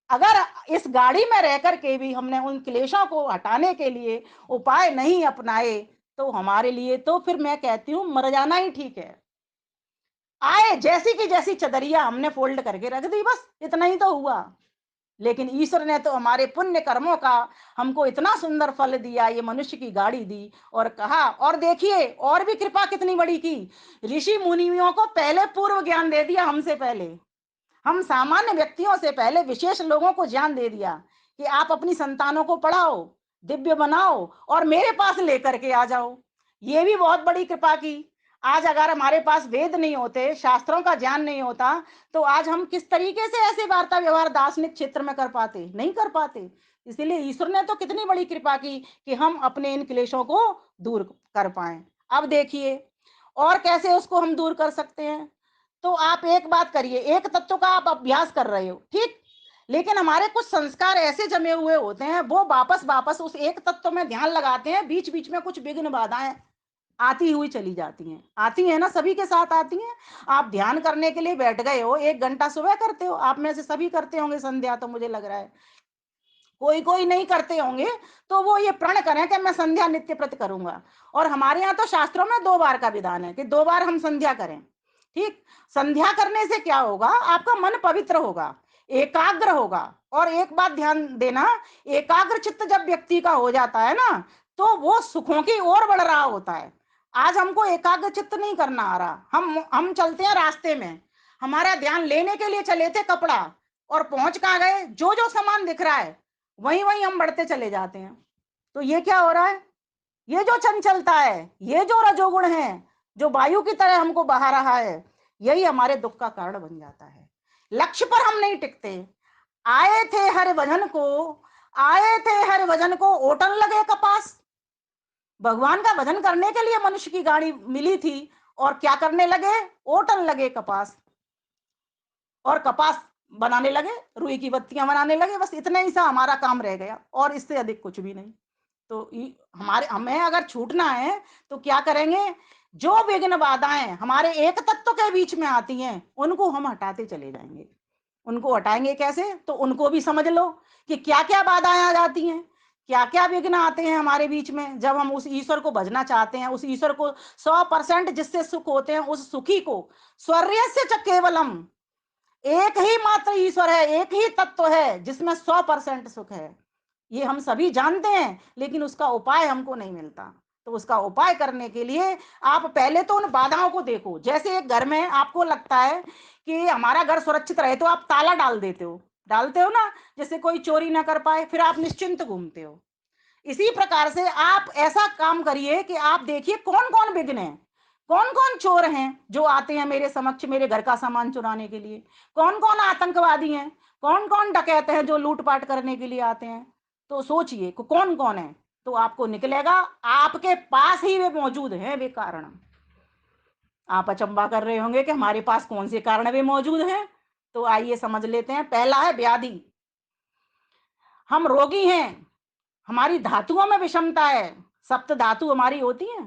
अगर इस गाड़ी में रह करके भी हमने उन क्लेशों को हटाने के लिए उपाय नहीं अपनाए, तो हमारे लिए तो फिर मैं कहती हूँ मर जाना ही ठीक है। आए जैसी की जैसी चदरिया हमने फोल्ड करके रख दी, बस इतना ही तो हुआ। लेकिन ईश्वर ने तो हमारे पुण्य कर्मों का हमको इतना सुंदर फल दिया, ये मनुष्य की गाड़ी दी और कहा। और देखिए और भी कृपा कितनी बड़ी की, ऋषि मुनियों को पहले पूर्व ज्ञान दे दिया हमसे पहले, हम सामान्य व्यक्तियों से पहले विशेष लोगों को ज्ञान दे दिया कि आप अपनी संतानों को पढ़ाओ, दिव्य बनाओ और मेरे पास लेकर के आ जाओ। ये भी बहुत बड़ी कृपा की। आज अगर हमारे पास वेद नहीं होते, शास्त्रों का ज्ञान नहीं होता, तो आज हम किस तरीके से ऐसे वार्ता व्यवहार दार्शनिक क्षेत्र में कर पाते, नहीं कर पाते। इसीलिए ईश्वर ने तो कितनी बड़ी कृपा की कि हम अपने इन क्लेशों को दूर कर पाए। अब देखिए और कैसे उसको हम दूर कर सकते हैं। तो आप एक बात करिए, एक तत्व का आप अभ्यास कर रहे हो, ठीक, लेकिन हमारे कुछ संस्कार ऐसे जमे हुए होते हैं, वो वापस वापस उस एक तत्व में ध्यान लगाते हैं, बीच बीच में कुछ विघ्न बाधाएं आती हुई चली जाती हैं, आती हैं ना, सभी के साथ आती हैं। आप ध्यान करने के लिए बैठ गए हो, 1 घंटा सुबह करते हो, आप में से सभी करते होंगे संध्या, तो मुझे लग रहा है कोई कोई नहीं करते होंगे, तो वो ये प्रण करें कि मैं संध्या नित्य प्रति करूंगा। और हमारे यहाँ तो शास्त्रों में 2 बार का विधान है कि 2 बार हम संध्या करें, ठीक। संध्या करने से क्या होगा, आपका मन पवित्र होगा, एकाग्र होगा। और एक बात ध्यान देना, एकाग्र चित्त जब व्यक्ति का हो जाता है ना, तो वो सुखों की ओर बढ़ रहा होता है। आज हमको एकाग्र चित्त नहीं करना आ रहा, हम चलते हैं रास्ते में, हमारा ध्यान लेने के लिए चले थे कपड़ा, और पहुंच कहाँ गए, जो जो सामान दिख रहा है वहीं वहीं हम बढ़ते चले जाते हैं। तो ये क्या हो रहा है, ये जो चंचलता है, ये जो रजोगुण है, जो वायु की तरह हमको बहा रहा है, यही हमारे दुख का कारण बन जाता है। लक्ष्य पर हम नहीं टिकते। आए थे हर भजन को, आए थे हर भजन को ओटन लगे कपास। भगवान का भजन करने के लिए मनुष्य की गाड़ी मिली थी, और क्या करने लगे, ओटन लगे कपास, और कपास बनाने लगे, रुई की बत्तियां बनाने लगे, बस इतना ही सा हमारा काम रह गया, और इससे अधिक कुछ भी नहीं। तो हमारे हमें अगर छूटना है तो क्या करेंगे, जो विघ्न बाधाएं हमारे एक तत्व के बीच में आती हैं उनको हम हटाते चले जाएंगे। उनको हटाएंगे कैसे, तो उनको भी समझ लो कि क्या क्या बाधाएं आ जाती हैं, क्या क्या विघ्न आते हैं हमारे बीच में, जब हम उस ईश्वर को भजना चाहते हैं, उस ईश्वर को 100% जिससे सुख होते हैं, उस सुखी को स्वर्य से च केवलम, एक ही मात्र ईश्वर है, एक ही तत्व है जिसमें 100% सुख है। ये हम सभी जानते हैं, लेकिन उसका उपाय हमको नहीं मिलता। तो उसका उपाय करने के लिए आप पहले तो उन बाधाओं को देखो। जैसे एक घर में आपको लगता है कि हमारा घर सुरक्षित रहे, तो आप ताला डाल देते हो, डालते हो ना, जैसे कोई चोरी ना कर पाए, फिर आप निश्चिंत घूमते हो। इसी प्रकार से आप ऐसा काम करिए कि आप देखिए कौन कौन विघ्न है, कौन कौन चोर हैं जो आते हैं मेरे समक्ष मेरे घर का सामान चुराने के लिए, कौन कौन आतंकवादी हैं, कौन कौन डकैत हैं जो लूटपाट करने के लिए आते हैं। तो सोचिए कौन कौन है, तो आपको निकलेगा आपके पास ही वे मौजूद हैं, वे कारण। आप अचंबा कर रहे होंगे कि हमारे पास कौन से कारण वे मौजूद हैं। तो आइए समझ लेते हैं। पहला है व्याधि, हम रोगी हैं, हमारी धातुओं में विषमता है। सप्त धातु हमारी होती हैं,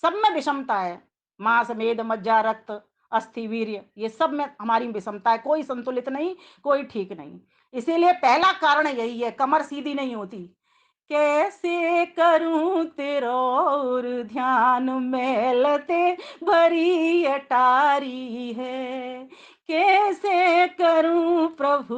सब में विषमता है, मांस मेद मज्जा रक्त अस्थि वीर्य, ये सब में हमारी विषमता है, कोई संतुलित नहीं, कोई ठीक नहीं। इसीलिए पहला कारण यही है, कमर सीधी नहीं होती। कैसे करूं तेरा और ध्यान मेलते भरी अटारी है, कैसे करूं प्रभु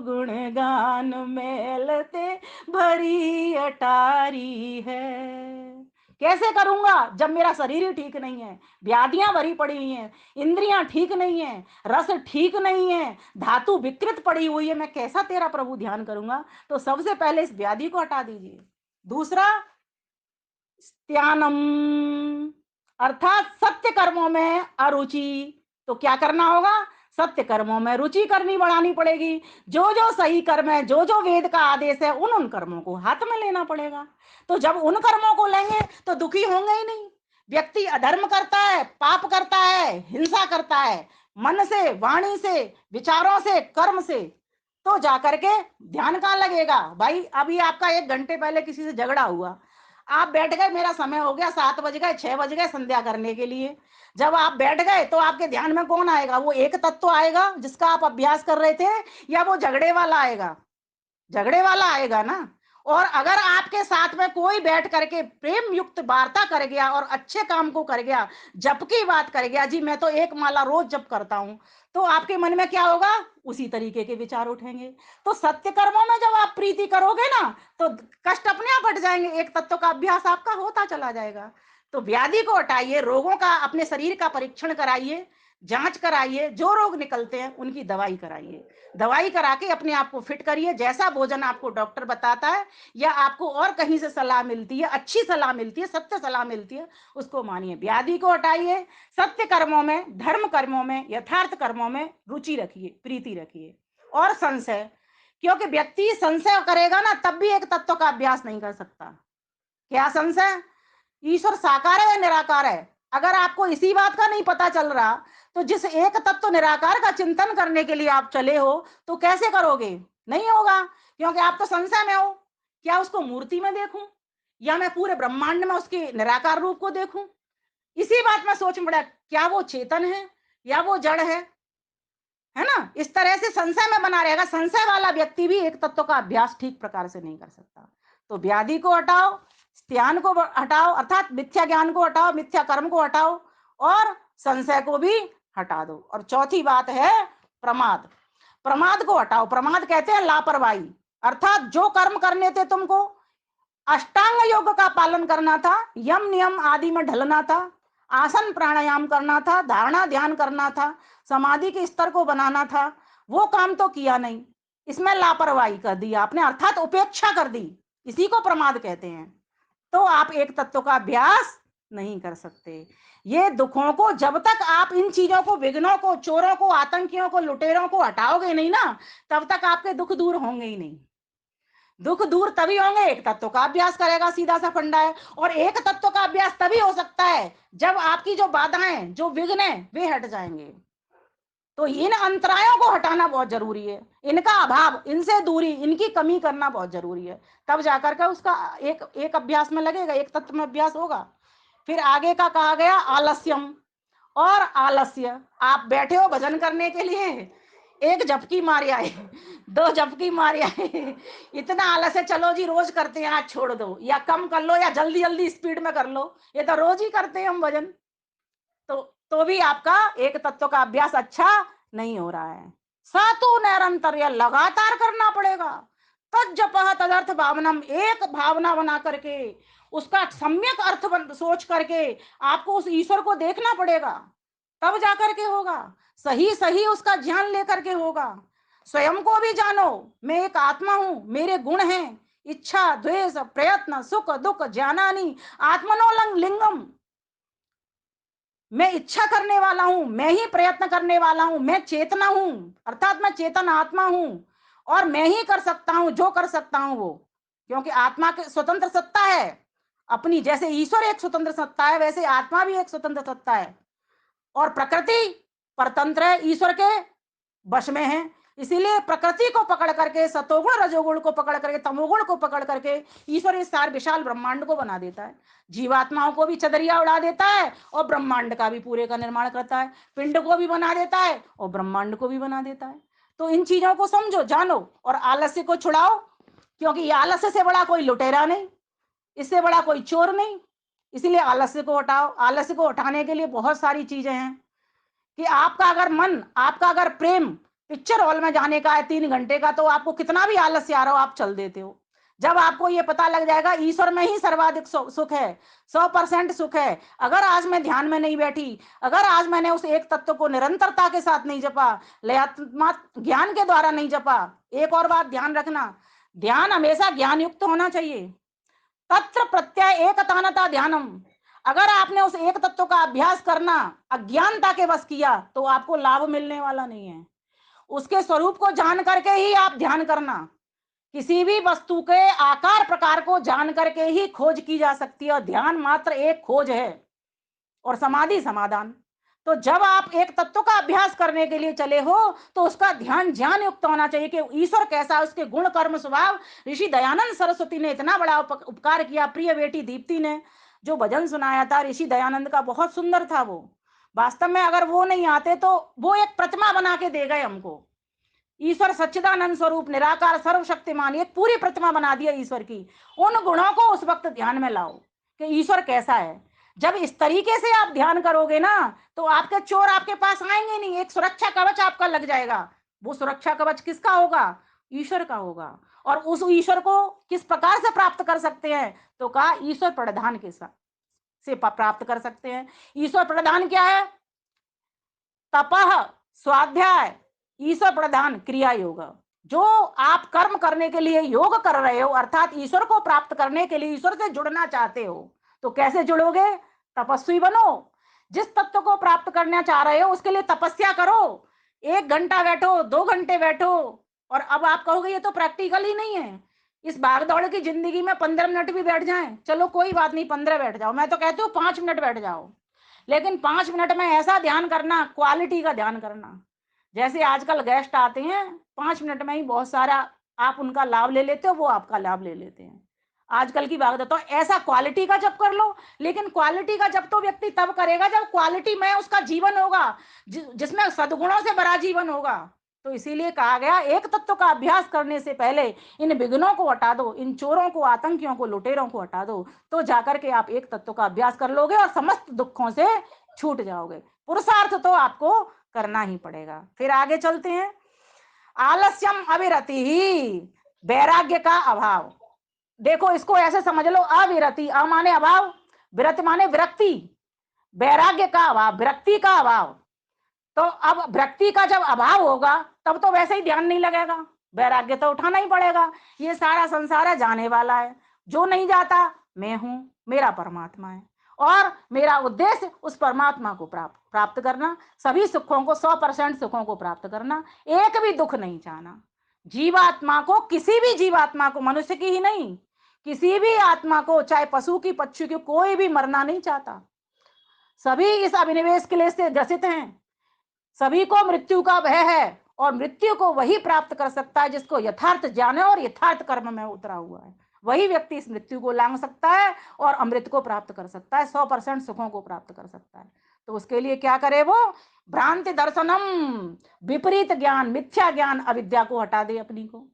गुणगान मेलते भरी अटारी है। कैसे करूंगा जब मेरा शरीर ही ठीक नहीं है, व्याधियां भरी पड़ी हुई हैं, इंद्रियां ठीक नहीं है, रस ठीक नहीं है, धातु विकृत पड़ी हुई है, मैं कैसा तेरा प्रभु ध्यान करूंगा। तो सबसे पहले इस व्याधि को हटा दीजिए। दूसरा त्यानम, अर्थात सत्य कर्मों में अरुचि। तो क्या करना होगा, सत्य कर्मों में रुचि करनी बढ़ानी पड़ेगी। जो जो सही कर्म है, जो जो वेद का आदेश है, उन उन कर्मों को हाथ में लेना पड़ेगा। तो जब उन कर्मों को लेंगे तो दुखी होंगे ही नहीं। व्यक्ति अधर्म करता है, पाप करता है, हिंसा करता है, मन से, वाणी से, विचारों से, कर्म से, तो जाकर के ध्यान कहाँ लगेगा भाई। अभी आपका 1 घंटे पहले किसी से झगड़ा हुआ, आप बैठ गए, मेरा समय हो गया, 7 बज गए, 6 बज गए संध्या करने के लिए। जब आप बैठ गए तो आपके ध्यान में कौन आएगा? वो एक तत्व आएगा जिसका आप अभ्यास कर रहे थे, या वो झगड़े वाला आएगा? झगड़े वाला आएगा ना। और अगर आपके साथ में कोई बैठ करके प्रेम युक्त वार्ता कर गया और अच्छे काम को कर गया, जप की बात कर गया, जी मैं तो 1 माला रोज जप करता हूं, तो आपके मन में क्या होगा? उसी तरीके के विचार उठेंगे। तो सत्य कर्मों में जब आप प्रीति करोगे ना, तो कष्ट अपने आप हट जाएंगे। एक तत्व का अभ्यास आपका होता चला जाएगा। तो व्याधि को हटाइए, रोगों का, अपने शरीर का परीक्षण कराइए, जांच कराइए, जो रोग निकलते हैं उनकी दवाई कराइए। दवाई करा के अपने आप को फिट करिए। जैसा भोजन आपको डॉक्टर बताता है या आपको और कहीं से सलाह मिलती है, अच्छी सलाह मिलती है, सत्य सलाह मिलती है, उसको मानिए। व्याधि को हटाइए, सत्य कर्मों में, धर्म कर्मों में, यथार्थ कर्मों में रुचि रखिए, प्रीति रखिए। और संशय, क्योंकि व्यक्ति संशय करेगा ना, तब भी एक तत्व का अभ्यास नहीं कर सकता। क्या संशय? ईश्वर साकार है या निराकार है? अगर आपको इसी बात का नहीं पता चल रहा, तो जिस एक तत्व निराकार का चिंतन करने के लिए आप चले हो, तो कैसे करोगे? नहीं होगा, क्योंकि आप तो संशय में हो। क्या उसको मूर्ति में देखूं, या मैं पूरे ब्रह्मांड में उसके निराकार रूप को देखूं? इसी बात में सोच पड़ा, क्या वो चेतन है या वो जड़ है ना? इस तरह से संशय में बना रहेगा। संशय वाला व्यक्ति भी एक तत्व का अभ्यास ठीक प्रकार से नहीं कर सकता। तो व्याधि को हटाओ, ज्ञान को हटाओ, अर्थात मिथ्या ज्ञान को हटाओ, मिथ्या कर्म को हटाओ, और संशय को भी हटा दो। और चौथी बात है प्रमाद। प्रमाद को हटाओ। प्रमाद कहते हैं लापरवाही, अर्थात जो कर्म करने थे तुमको, अष्टांग योग का पालन करना था, यम नियम आदि में ढलना था, आसन प्राणायाम करना था, धारणा ध्यान करना था, समाधि के स्तर को बनाना था, वो काम तो किया नहीं। इसमें लापरवाही कर दी आपने, अर्थात उपेक्षा कर दी। इसी को प्रमाद कहते हैं। तो आप एक तत्व का अभ्यास नहीं कर सकते। ये दुखों को, जब तक आप इन चीजों को, विघ्नों को, चोरों को, आतंकियों को, लुटेरों को हटाओगे नहीं ना, तब तक आपके दुख दूर होंगे ही नहीं। दुख दूर तभी होंगे, एक तत्व का अभ्यास करेगा, सीधा सा फंडा है। और एक तत्व का अभ्यास तभी हो सकता है जब आपकी जो बाधाएं, जो विघ्न है, वे हट जाएंगे। तो इन अंतरायों को हटाना बहुत जरूरी है, इनका अभाव, इनसे दूरी, इनकी कमी करना बहुत जरूरी है। तब जाकर के उसका एक एक अभ्यास में लगेगा, एक तत्व में अभ्यास होगा। फिर आगे का कहा गया आलस्यम। और आलस्य, आप बैठे हो भजन करने के लिए, एक झपकी मार आए, 2 झपकी मार आए, इतना आलस है, चलो जी रोज करते हैं, आज छोड़ दो, या कम कर लो, या जल्दी जल्दी स्पीड में कर लो, ये तो रोज ही करते हैं हम भजन। तो तो भी आपका एक तत्व का अभ्यास अच्छा नहीं हो रहा है। सातु निरंतर, या लगातार करना पड़ेगा। तद जप तदर्थ भावनम, एक भावना बना करके, उसका सम्यक अर्थ सोच करके आपको उस ईश्वर को देखना पड़ेगा, तब जाकर के होगा। सही सही उसका ज्ञान लेकर के होगा। स्वयं को भी जानो, मैं एक आत्मा हूं, मेरे गुण हैं, इच्छा, द्वेष, प्रयत्न, सुख दुख, ज्ञानानि आत्मनोलंग लिंगम। मैं इच्छा करने वाला हूं, मैं ही प्रयत्न करने वाला हूं, मैं चेतना हूं, अर्थात मैं चेतन आत्मा हूं, और मैं ही कर सकता हूं जो कर सकता हूं वो। क्योंकि आत्मा के स्वतंत्र सत्ता है अपनी, जैसे ईश्वर एक स्वतंत्र सत्ता है, वैसे आत्मा भी एक स्वतंत्र सत्ता है। और प्रकृति परतंत्र है, ईश्वर के वश में है। इसीलिए प्रकृति को पकड़ करके, सतोगुण रजोगुण को पकड़ करके, तमोगुण को पकड़ करके ईश्वर इस सार विशाल ब्रह्मांड को बना देता है। जीवात्माओं को भी चदरिया उड़ा देता है, और ब्रह्मांड का भी पूरे का निर्माण करता है। पिंड को भी बना देता है और ब्रह्मांड को भी बना देता है। तो इन चीजों को समझो, जानो, और आलस्य को छुड़ाओ। क्योंकि ये आलस्य से बड़ा कोई लुटेरा नहीं, इससे बड़ा कोई चोर नहीं। इसलिए आलस्य को हटाओ। आलस्य को हटाने के लिए बहुत सारी चीजें हैं। कि आपका अगर मन, आपका अगर प्रेम पिक्चर हॉल में जाने का है 3 घंटे का, तो आपको कितना भी आलस्य आ रहा हो, आप चल देते हो। जब आपको ये पता लग जाएगा ईश्वर में ही सर्वाधिक सुख है, 100% सुख है। अगर आज मैं ध्यान में नहीं बैठी, अगर आज मैंने उस एक तत्व को निरंतरता के साथ नहीं जपा, लयात्मक ज्ञान के द्वारा नहीं जपा। एक और बात ध्यान रखना, ध्यान हमेशा ज्ञान युक्त होना चाहिए। तत्र प्रत्यय एक तानता ध्यानम। अगर आपने उस एक तत्व का अभ्यास करना अज्ञानता के वश किया तो आपको लाभ मिलने वाला नहीं है। उसके स्वरूप को जान करके ही आप ध्यान करना। किसी भी वस्तु के आकार प्रकार को जान करके ही खोज की जा सकती है, और ध्यान मात्र एक खोज है और समाधि समाधान। तो जब आप एक तत्व का अभ्यास करने के लिए चले हो तो उसका ध्यान ज्ञान युक्त होना चाहिए कि ईश्वर कैसा, उसके गुण कर्म स्वभाव। ऋषि दयानंद सरस्वती ने इतना बड़ा उपकार किया। प्रिय बेटी दीप्ति ने जो भजन सुनाया था ऋषि दयानंद का, बहुत सुंदर था वो। वास्तव में अगर वो नहीं आते तो वो एक प्रतिमा बना के दे गए हमको। ईश्वर सच्चिदानंद स्वरूप निराकार सर्वशक्तिमान, एक पूरी प्रतिमा बना दिया ईश्वर की। उन गुणों को उस वक्त ध्यान में लाओ कि ईश्वर कैसा है। जब इस तरीके से आप ध्यान करोगे ना तो आपके चोर आपके पास आएंगे नहीं, एक सुरक्षा कवच आपका लग जाएगा। वो सुरक्षा कवच किसका होगा? ईश्वर का होगा। और उस ईश्वर को किस प्रकार से प्राप्त कर सकते हैं? तो कहा ईश्वर प्रधान के साथ से प्राप्त कर सकते हैं। ईश्वर प्रधान क्या है? तपह, स्वाध्याय, ईश्वर प्रधान क्रिया योग। जो आप कर्म करने के लिए योग कर रहे हो, अर्थात ईश्वर को प्राप्त करने के लिए ईश्वर से जुड़ना चाहते हो, तो कैसे जुड़ोगे? तपस्वी बनो। जिस तत्व को प्राप्त करना चाह रहे हो उसके लिए तपस्या करो। 1 घंटा बैठो, 2 घंटे बैठो। और अब आप कहोगे ये तो प्रैक्टिकल ही नहीं है। इस भागदौड़ की जिंदगी में 15 मिनट भी बैठ जाएं, चलो कोई बात नहीं, 15 बैठ जाओ, मैं तो कहती हूँ 5 मिनट बैठ जाओ। लेकिन 5 मिनट में ऐसा ध्यान करना, क्वालिटी का ध्यान करना। जैसे आजकल गेस्ट आते हैं, 5 मिनट में ही बहुत सारा आप उनका लाभ ले लेते हो, वो आपका लाभ ले लेते हैं। आजकल की बात तो ऐसा क्वालिटी का जब कर लो। लेकिन क्वालिटी का जब तो व्यक्ति तब करेगा जब क्वालिटी में उसका जीवन होगा, जिसमें सद्गुणों से भरा जीवन होगा। तो इसीलिए कहा गया एक तत्व का अभ्यास करने से पहले इन विघ्नों को हटा दो, इन चोरों को, आतंकियों को, लुटेरों को हटा दो। तो जाकर के आप एक तत्व का अभ्यास कर लोगे और समस्त दुखों से छूट जाओगे। पुरुषार्थ तो आपको करना ही पड़ेगा। फिर आगे चलते हैं। आलस्यम अविरति ही, वैराग्य का अभाव। देखो इसको ऐसे समझ लो, अविरति, अ माने अभाव, विरति माने विरक्ति, वैराग्य का अभाव, विरक्ति का अभाव। तो अब विरक्ति का जब अभाव होगा तब तो वैसे ही ध्यान नहीं लगेगा, वैराग्य तो उठाना ही पड़ेगा। ये सारा संसार है, जाने वाला है। जो नहीं जाता मैं हूं, मेरा परमात्मा है, और मेरा उद्देश्य उस परमात्मा को प्राप्त करना, सभी सुखों को, 100% सुखों को प्राप्त करना, एक भी दुख नहीं चाहना। जीवात्मा को, किसी भी जीवात्मा को, मनुष्य की ही नहीं, किसी भी आत्मा को, चाहे पशु की, पक्षी की, कोई भी मरना नहीं चाहता। सभी इस अभिनिवेश के लिए से ग्रसित हैं। सभी को मृत्यु का भय है, और मृत्यु को वही प्राप्त कर सकता है जिसको यथार्थ ज्ञान है और यथार्थ कर्म में उतरा हुआ है। वही व्यक्ति इस मृत्यु को लांघ सकता है और अमृत को प्राप्त कर सकता है, 100% सुखों को प्राप्त कर सकता है। तो उसके लिए क्या करे वो? भ्रांति दर्शनम, विपरीत ज्ञान, मिथ्या ज्ञान, अविद्या को हटा दे अपनी को।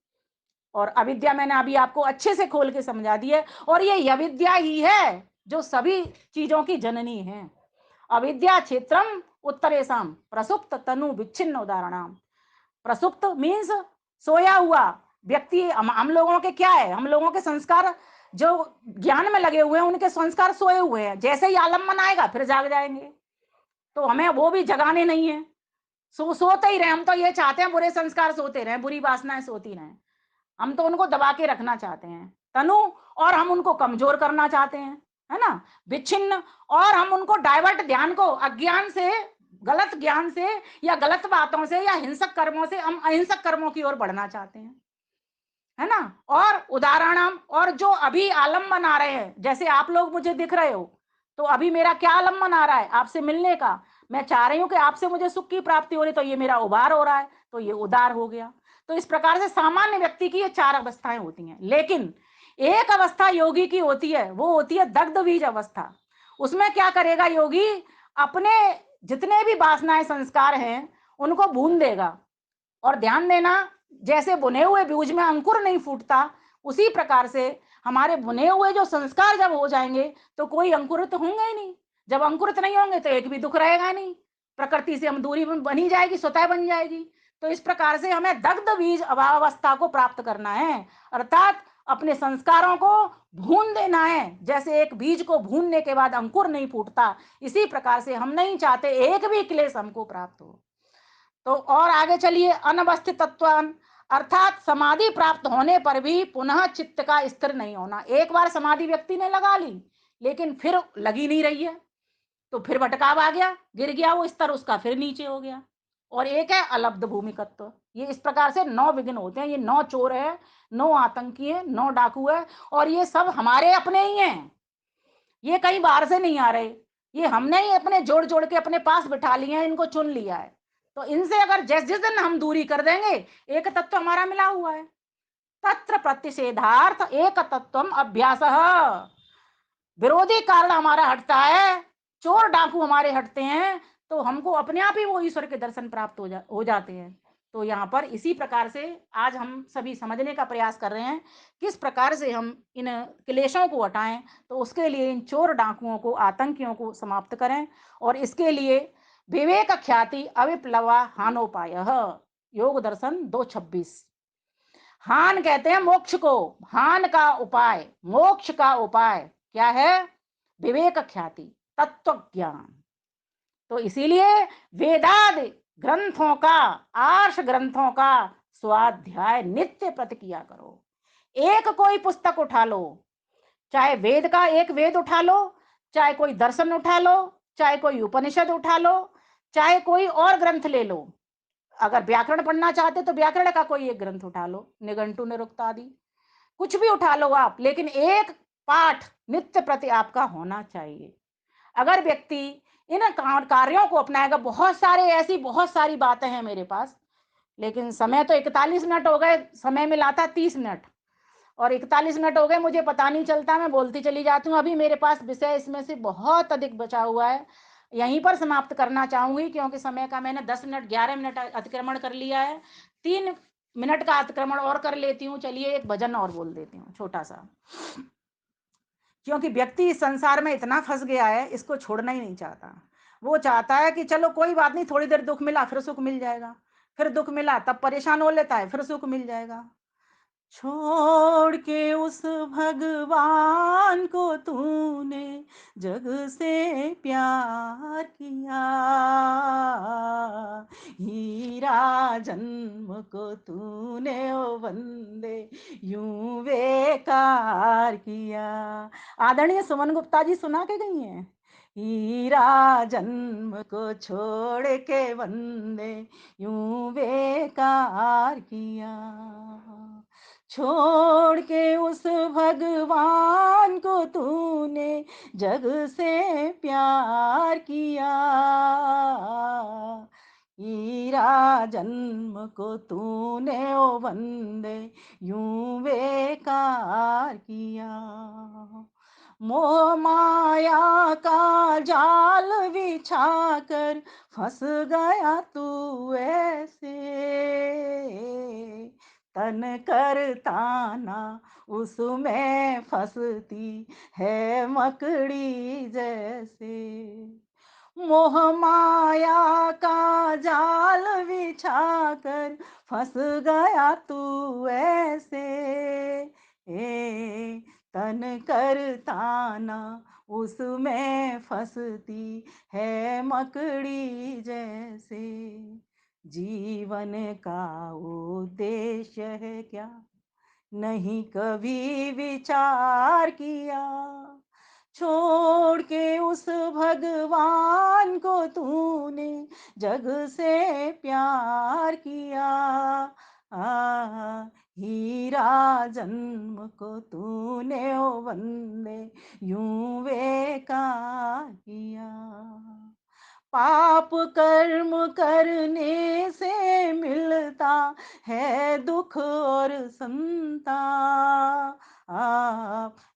और अविद्या मैंने अभी आपको अच्छे से खोल के समझा दी है, और ये अविद्या ही है जो सभी चीजों की जननी है। अविद्या क्षेत्रम उत्तरेशम प्रसुप्त तनु विच्छिन्न उदाहरणाम। प्रसुप्त मीन्स सोया हुआ व्यक्ति। हम लोगों के क्या है, हम लोगों के संस्कार जो ज्ञान में लगे हुए हैं उनके संस्कार सोए हुए हैं। जैसे ही आलम्बन आएगा फिर जाग जाएंगे। तो हमें वो भी जगाने नहीं है, सोते ही रहे। हम तो ये चाहते हैं बुरे संस्कार सोते रहे, बुरी वासनाएं सोती रहें। हम तो उनको दबा के रखना चाहते हैं, तनु, और हम उनको कमजोर करना चाहते हैं, है ना, विच्छिन्न। और हम उनको डाइवर्ट, ध्यान को अज्ञान से, गलत ज्ञान से, या गलत बातों से, या हिंसक कर्मों से हम अहिंसक कर्मों की ओर बढ़ना चाहते हैं, है ना। और उदाहरण, और जो अभी आलम्बन आ रहे हैं, जैसे आप लोग मुझे दिख रहे हो, तो अभी मेरा क्या आलम्बन आ रहा है? आपसे मिलने का। मैं चाह रही हूं कि आपसे मुझे सुख की प्राप्ति हो रही, तो ये मेरा उबार हो रहा है, तो ये उदार हो गया। तो इस प्रकार से सामान्य व्यक्ति की ये 4 अवस्थाएं होती हैं। लेकिन एक अवस्था योगी की होती है, वो होती है दग्ध बीज अवस्था। उसमें क्या करेगा योगी? अपने जितने भी वासनाएं, संस्कार हैं, उनको भून देगा। और ध्यान देना, जैसे बुने हुए बीज में अंकुर नहीं फूटता, उसी प्रकार से हमारे बुने हुए जो संस्कार जब हो जाएंगे तो कोई अंकुरित होंगे ही नहीं। जब अंकुरित नहीं होंगे तो एक भी दुख रहेगा नहीं, प्रकृति से हम दूरी बनी जाएगी, स्वतः बन जाएगी। तो इस प्रकार से हमें दग्ध बीज अवस्था को प्राप्त करना है, अर्थात अपने संस्कारों को भून देना है। जैसे एक बीज को भूनने के बाद अंकुर नहीं फूटता, इसी प्रकार से हम नहीं चाहते एक भी क्लेश हमको प्राप्त हो। तो और आगे चलिए, अनवस्थित तत्वान, अर्थात समाधि प्राप्त होने पर भी पुनः चित्त का स्थिर नहीं होना। एक बार समाधि व्यक्ति ने लगा ली, लेकिन फिर लगी नहीं रही है, तो फिर भटकाव आ गया, गिर गया वो स्तर उसका, फिर नीचे हो गया। और एक है अलब्ध भूमिकत्व। ये इस प्रकार से 9 विघ्न होते हैं। ये 9 चोर है, 9 आतंकी है, 9 डाकू है, और ये सब हमारे अपने ही हैं। ये कहीं बाहर से नहीं आ रहे। ये हमने ही अपने जोड़-जोड़ के अपने पास बिठा लिए हैं, इनको चुन लिया है। तो इनसे अगर जिस दिन हम दूरी कर देंगे, एक तत्व हमारा मिला हुआ है। तत्र प्रतिषेधार्थ एक तत्वम अभ्यासः। विरोधी कारण हमारा हटता है, चोर डाकू हमारे हटते हैं, तो हमको अपने आप ही वो ईश्वर के दर्शन प्राप्त हो जाते हैं। तो यहाँ पर इसी प्रकार से आज हम सभी समझने का प्रयास कर रहे हैं, किस प्रकार से हम इन क्लेशों को हटाएं। तो उसके लिए इन चोर डाकुओं को, आतंकियों को समाप्त करें, और इसके लिए विवेक ख्याति अविप्लवा हानोपाय, योग दर्शन 226। हान कहते हैं मोक्ष को। हान का उपाय, मोक्ष का उपाय क्या है? विवेक ख्याति, तत्व ज्ञान। तो इसीलिए वेदादि ग्रंथों का, आर्ष ग्रंथों का स्वाध्याय नित्य प्रति किया करो। एक कोई पुस्तक उठा लो, चाहे वेद का एक वेद उठा लो, चाहे कोई दर्शन उठा लो, चाहे कोई उपनिषद उठा लो, चाहे कोई और ग्रंथ ले लो। अगर व्याकरण पढ़ना चाहते तो व्याकरण का कोई एक ग्रंथ उठा लो, निघंटु निरुक्त आदि, कुछ भी उठा लो आप, लेकिन एक पाठ नित्य प्रति आपका होना चाहिए। अगर व्यक्ति इन कार्यों को अपनाएगा, बहुत सारी बातें हैं मेरे पास, लेकिन समय तो 41 मिनट हो गए, समय मिला था 30 मिनट, और 41 मिनट हो गए, मुझे पता नहीं चलता, मैं बोलती चली जाती हूँ। अभी मेरे पास विषय इसमें से बहुत अधिक बचा हुआ है, यहीं पर समाप्त करना चाहूंगी, क्योंकि समय का मैंने 10 मिनट 11 मिनट अतिक्रमण कर लिया है। 3 मिनट का अतिक्रमण और कर लेती हूँ। चलिए एक भजन और बोल देती हूँ छोटा सा, क्योंकि व्यक्ति इस संसार में इतना फंस गया है, इसको छोड़ना ही नहीं चाहता। वो चाहता है कि चलो कोई बात नहीं, थोड़ी देर दुख मिला फिर सुख मिल जाएगा, फिर दुख मिला तब परेशान हो लेता है, फिर सुख मिल जाएगा। छोड़ के उस भगवान को तूने जग से प्यार किया, हीरा जन्म को तूने ओ बंदे यूं बेकार किया। आदरणीय सुमन गुप्ता जी सुना के गई हैं। हीरा जन्म को छोड़ के बंदे यूं बेकार किया, छोड़ के उस भगवान को तूने जग से प्यार किया, हीरा जन्म को तूने ओ बंदे यूं बेकार किया। मोह माया का जाल बिछाकर फंस गया तू ऐसे, तन करता ना उसमें फंसती है मकड़ी जैसे। मोह माया का जाल बिछाकर फंस गया तू ऐसे, तन करता ना उसमें फंसती है मकड़ी जैसे। जीवन का उद्देश्य है क्या, नहीं कभी विचार किया, छोड़ के उस भगवान को तूने जग से प्यार किया, हीरा जन्म को तूने ओ बंदे यूं बेकार किया। पाप कर्म करने से मिलता है दुख और संताप,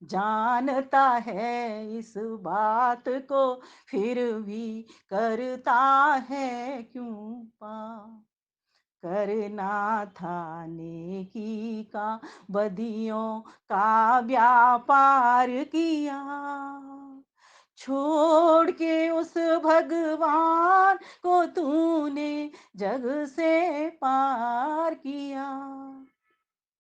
जानता है इस बात को फिर भी करता है क्यों पाप। करना था नेकी का बदियों का व्यापार किया, छोड़ के उस भगवान को तूने जग से पार किया,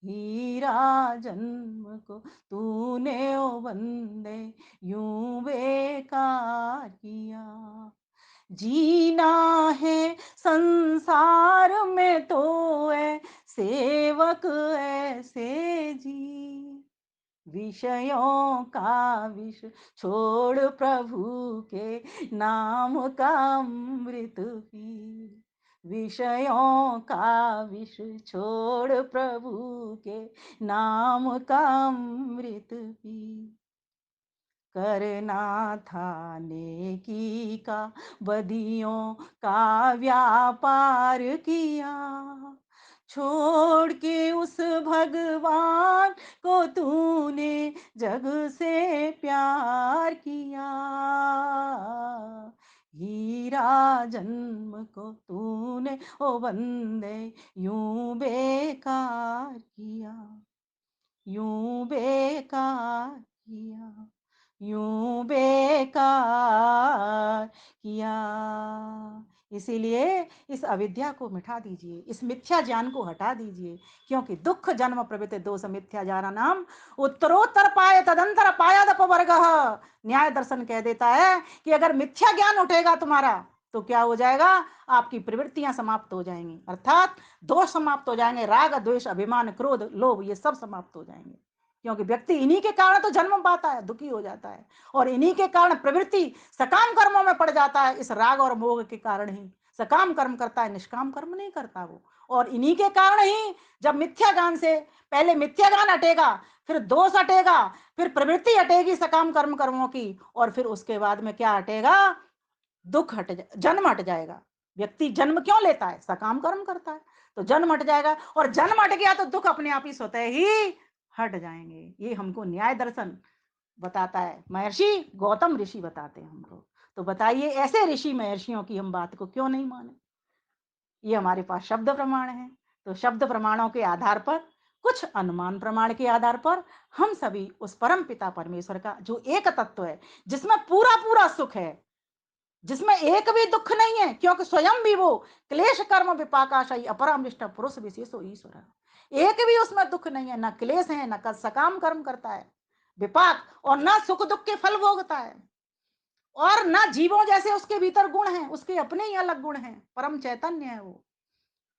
हीरा जन्म को तूने ओ बंदे यूं बेकार किया। जीना है संसार में तो है सेवक ऐसे जी, विषयों का विष छोड़ प्रभु के नाम का अमृत पी। विषयों का विष छोड़ प्रभु के नाम का अमृत पी। करना था नेकी का बदियों का व्यापार किया, छोड़ के उस भगवान को तूने जग से प्यार किया। हीरा जन्म को तूने ओ बंदे यूं बेकार किया, यूं बेकार किया, यूं बेकार किया। इसीलिए इस अविद्या को मिटा दीजिए, इस मिथ्या ज्ञान को हटा दीजिए, क्योंकि दुख जन्म प्रवृत्ति दोष मिथ्या ज्ञानानाम उत्तरोत्तर पाए तदंतर पायादप वर्ग। न्याय दर्शन कह देता है कि अगर मिथ्या ज्ञान उठेगा तुम्हारा तो क्या हो जाएगा, आपकी प्रवृत्तियां समाप्त हो जाएंगी, अर्थात दोष समाप्त हो जाएंगे, राग द्वेष अभिमान क्रोध लोभ ये सब समाप्त हो जाएंगे। क्योंकि व्यक्ति इन्हीं के कारण तो जन्म पाता है, दुखी हो जाता है, और इन्हीं के कारण प्रवृत्ति सकाम कर्मों में पड़ जाता है। इस राग और मोह के कारण ही सकाम कर्म करता है, निष्काम कर्म नहीं करता वो। और इन्हीं के कारण ही जब मिथ्या ज्ञान से पहले मिथ्या ज्ञान हटेगा, फिर दोष हटेगा, फिर प्रवृत्ति हटेगी सकाम कर्म कर्मों की, और फिर उसके बाद में क्या हटेगा, दुख हट जन्म हट जाएगा। व्यक्ति जन्म क्यों लेता है, सकाम कर्म करता है, तो जन्म हट जाएगा, और जन्म हट गया तो दुख अपने आप ही स्वतः ही हट जाएंगे। ये हमको न्याय दर्शन बताता है, महर्षि गौतम ऋषि बताते हैं हमको। तो बताइए ऐसे ऋषि महर्षियों की हम बात को क्यों नहीं माने। ये हमारे पास शब्द प्रमाण है, तो शब्द प्रमाणों के आधार पर, कुछ अनुमान प्रमाण के आधार पर हम सभी उस परम पिता परमेश्वर का जो एक तत्व है, जिसमें पूरा पूरा सुख है, जिसमें एक भी दुख नहीं है, क्योंकि स्वयं भी वो क्लेश कर्म विपाकाशाई अपरामृष्ट पुरुष विशेषो ईश्वर, एक भी उसमें दुख नहीं है, ना क्लेश है, ना सकाम कर्म करता है विपाक, और ना सुख दुख के फल भोगता है, और ना जीवों जैसे उसके भीतर गुण हैं, उसके अपने ही अलग गुण हैं, परम चैतन्य है वो।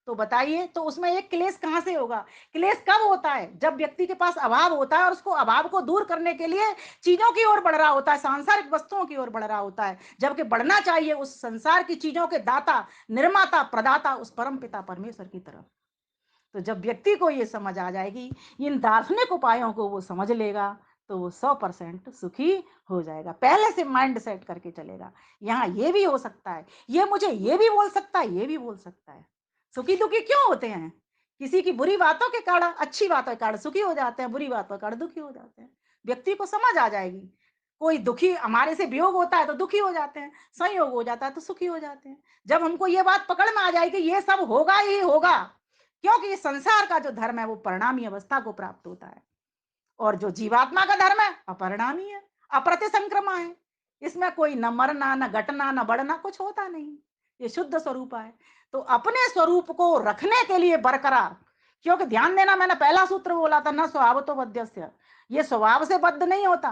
तो बताइए, तो उसमें एक क्लेश कहां से होगा। क्लेश कब होता है, जब व्यक्ति के पास अभाव होता है और उसको अभाव को दूर करने के लिए चीजों की ओर बढ़ रहा होता है, सांसारिक वस्तुओं की ओर बढ़ रहा होता है, जबकि बढ़ना चाहिए उस संसार की चीजों के दाता निर्माता प्रदाता उस परम पिता परमेश्वर की तरफ। तो जब व्यक्ति को ये समझ आ जाएगी, इन दार्शनिक उपायों को वो समझ लेगा, तो वो 100% सुखी हो जाएगा। पहले से माइंड सेट करके चलेगा, यहाँ ये भी हो सकता है, ये मुझे ये भी बोल सकता है, ये भी बोल सकता है। सुखी दुखी क्यों होते हैं, किसी की बुरी बातों के कारण, अच्छी बातों के कारण सुखी हो जाते हैं, बुरी बातों के कारण दुखी हो जाते हैं। व्यक्ति को समझ आ जाएगी, कोई दुखी हमारे से वियोग होता है तो दुखी हो जाते हैं, संयोग हो जाता है तो सुखी हो जाते हैं। जब हमको ये बात पकड़ में आ जाएगी ये सब होगा ही होगा, क्योंकि इस संसार का जो धर्म है वो परिणामी अवस्था को प्राप्त होता है, और जो जीवात्मा का धर्म है अपरिणामी है, अप्रतिसंक्रमा है, इसमें कोई न मरना न घटना न बढ़ना कुछ होता नहीं, ये शुद्ध स्वरूप है। तो अपने स्वरूप को रखने के लिए बरकरार, क्योंकि ध्यान देना, मैंने पहला सूत्र बोला था न स्वभाव तो बद्धस्य, ये स्वभाव से बद्ध नहीं होता,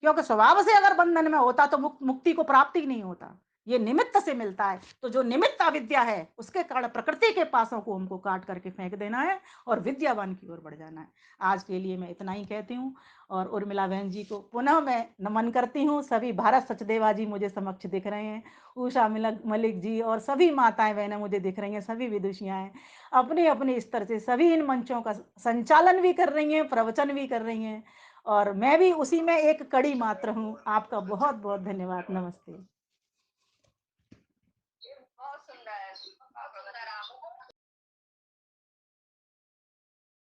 क्योंकि स्वभाव से अगर बंधन में होता तो मुक्ति को प्राप्ति नहीं होता, ये निमित्त से मिलता है। तो जो निमित्त अविद्या है उसके कारण प्रकृति के पासों को हमको काट करके फेंक देना है और विद्यावान की ओर बढ़ जाना है। आज के लिए मैं इतना ही कहती हूँ, और उर्मिला बहन जी को पुनः मैं नमन करती हूँ। सभी भारत सचदेवा जी मुझे समक्ष दिख रहे हैं, उषा मलिक जी और सभी माताएं बहनें मुझे दिख रही हैं, सभी विदुषियाँ हैं, अपने अपने स्तर से सभी इन मंचों का संचालन भी कर रही हैं, प्रवचन भी कर रही हैं, और मैं भी उसी में एक कड़ी मात्र हूँ। आपका बहुत बहुत धन्यवाद, नमस्ते।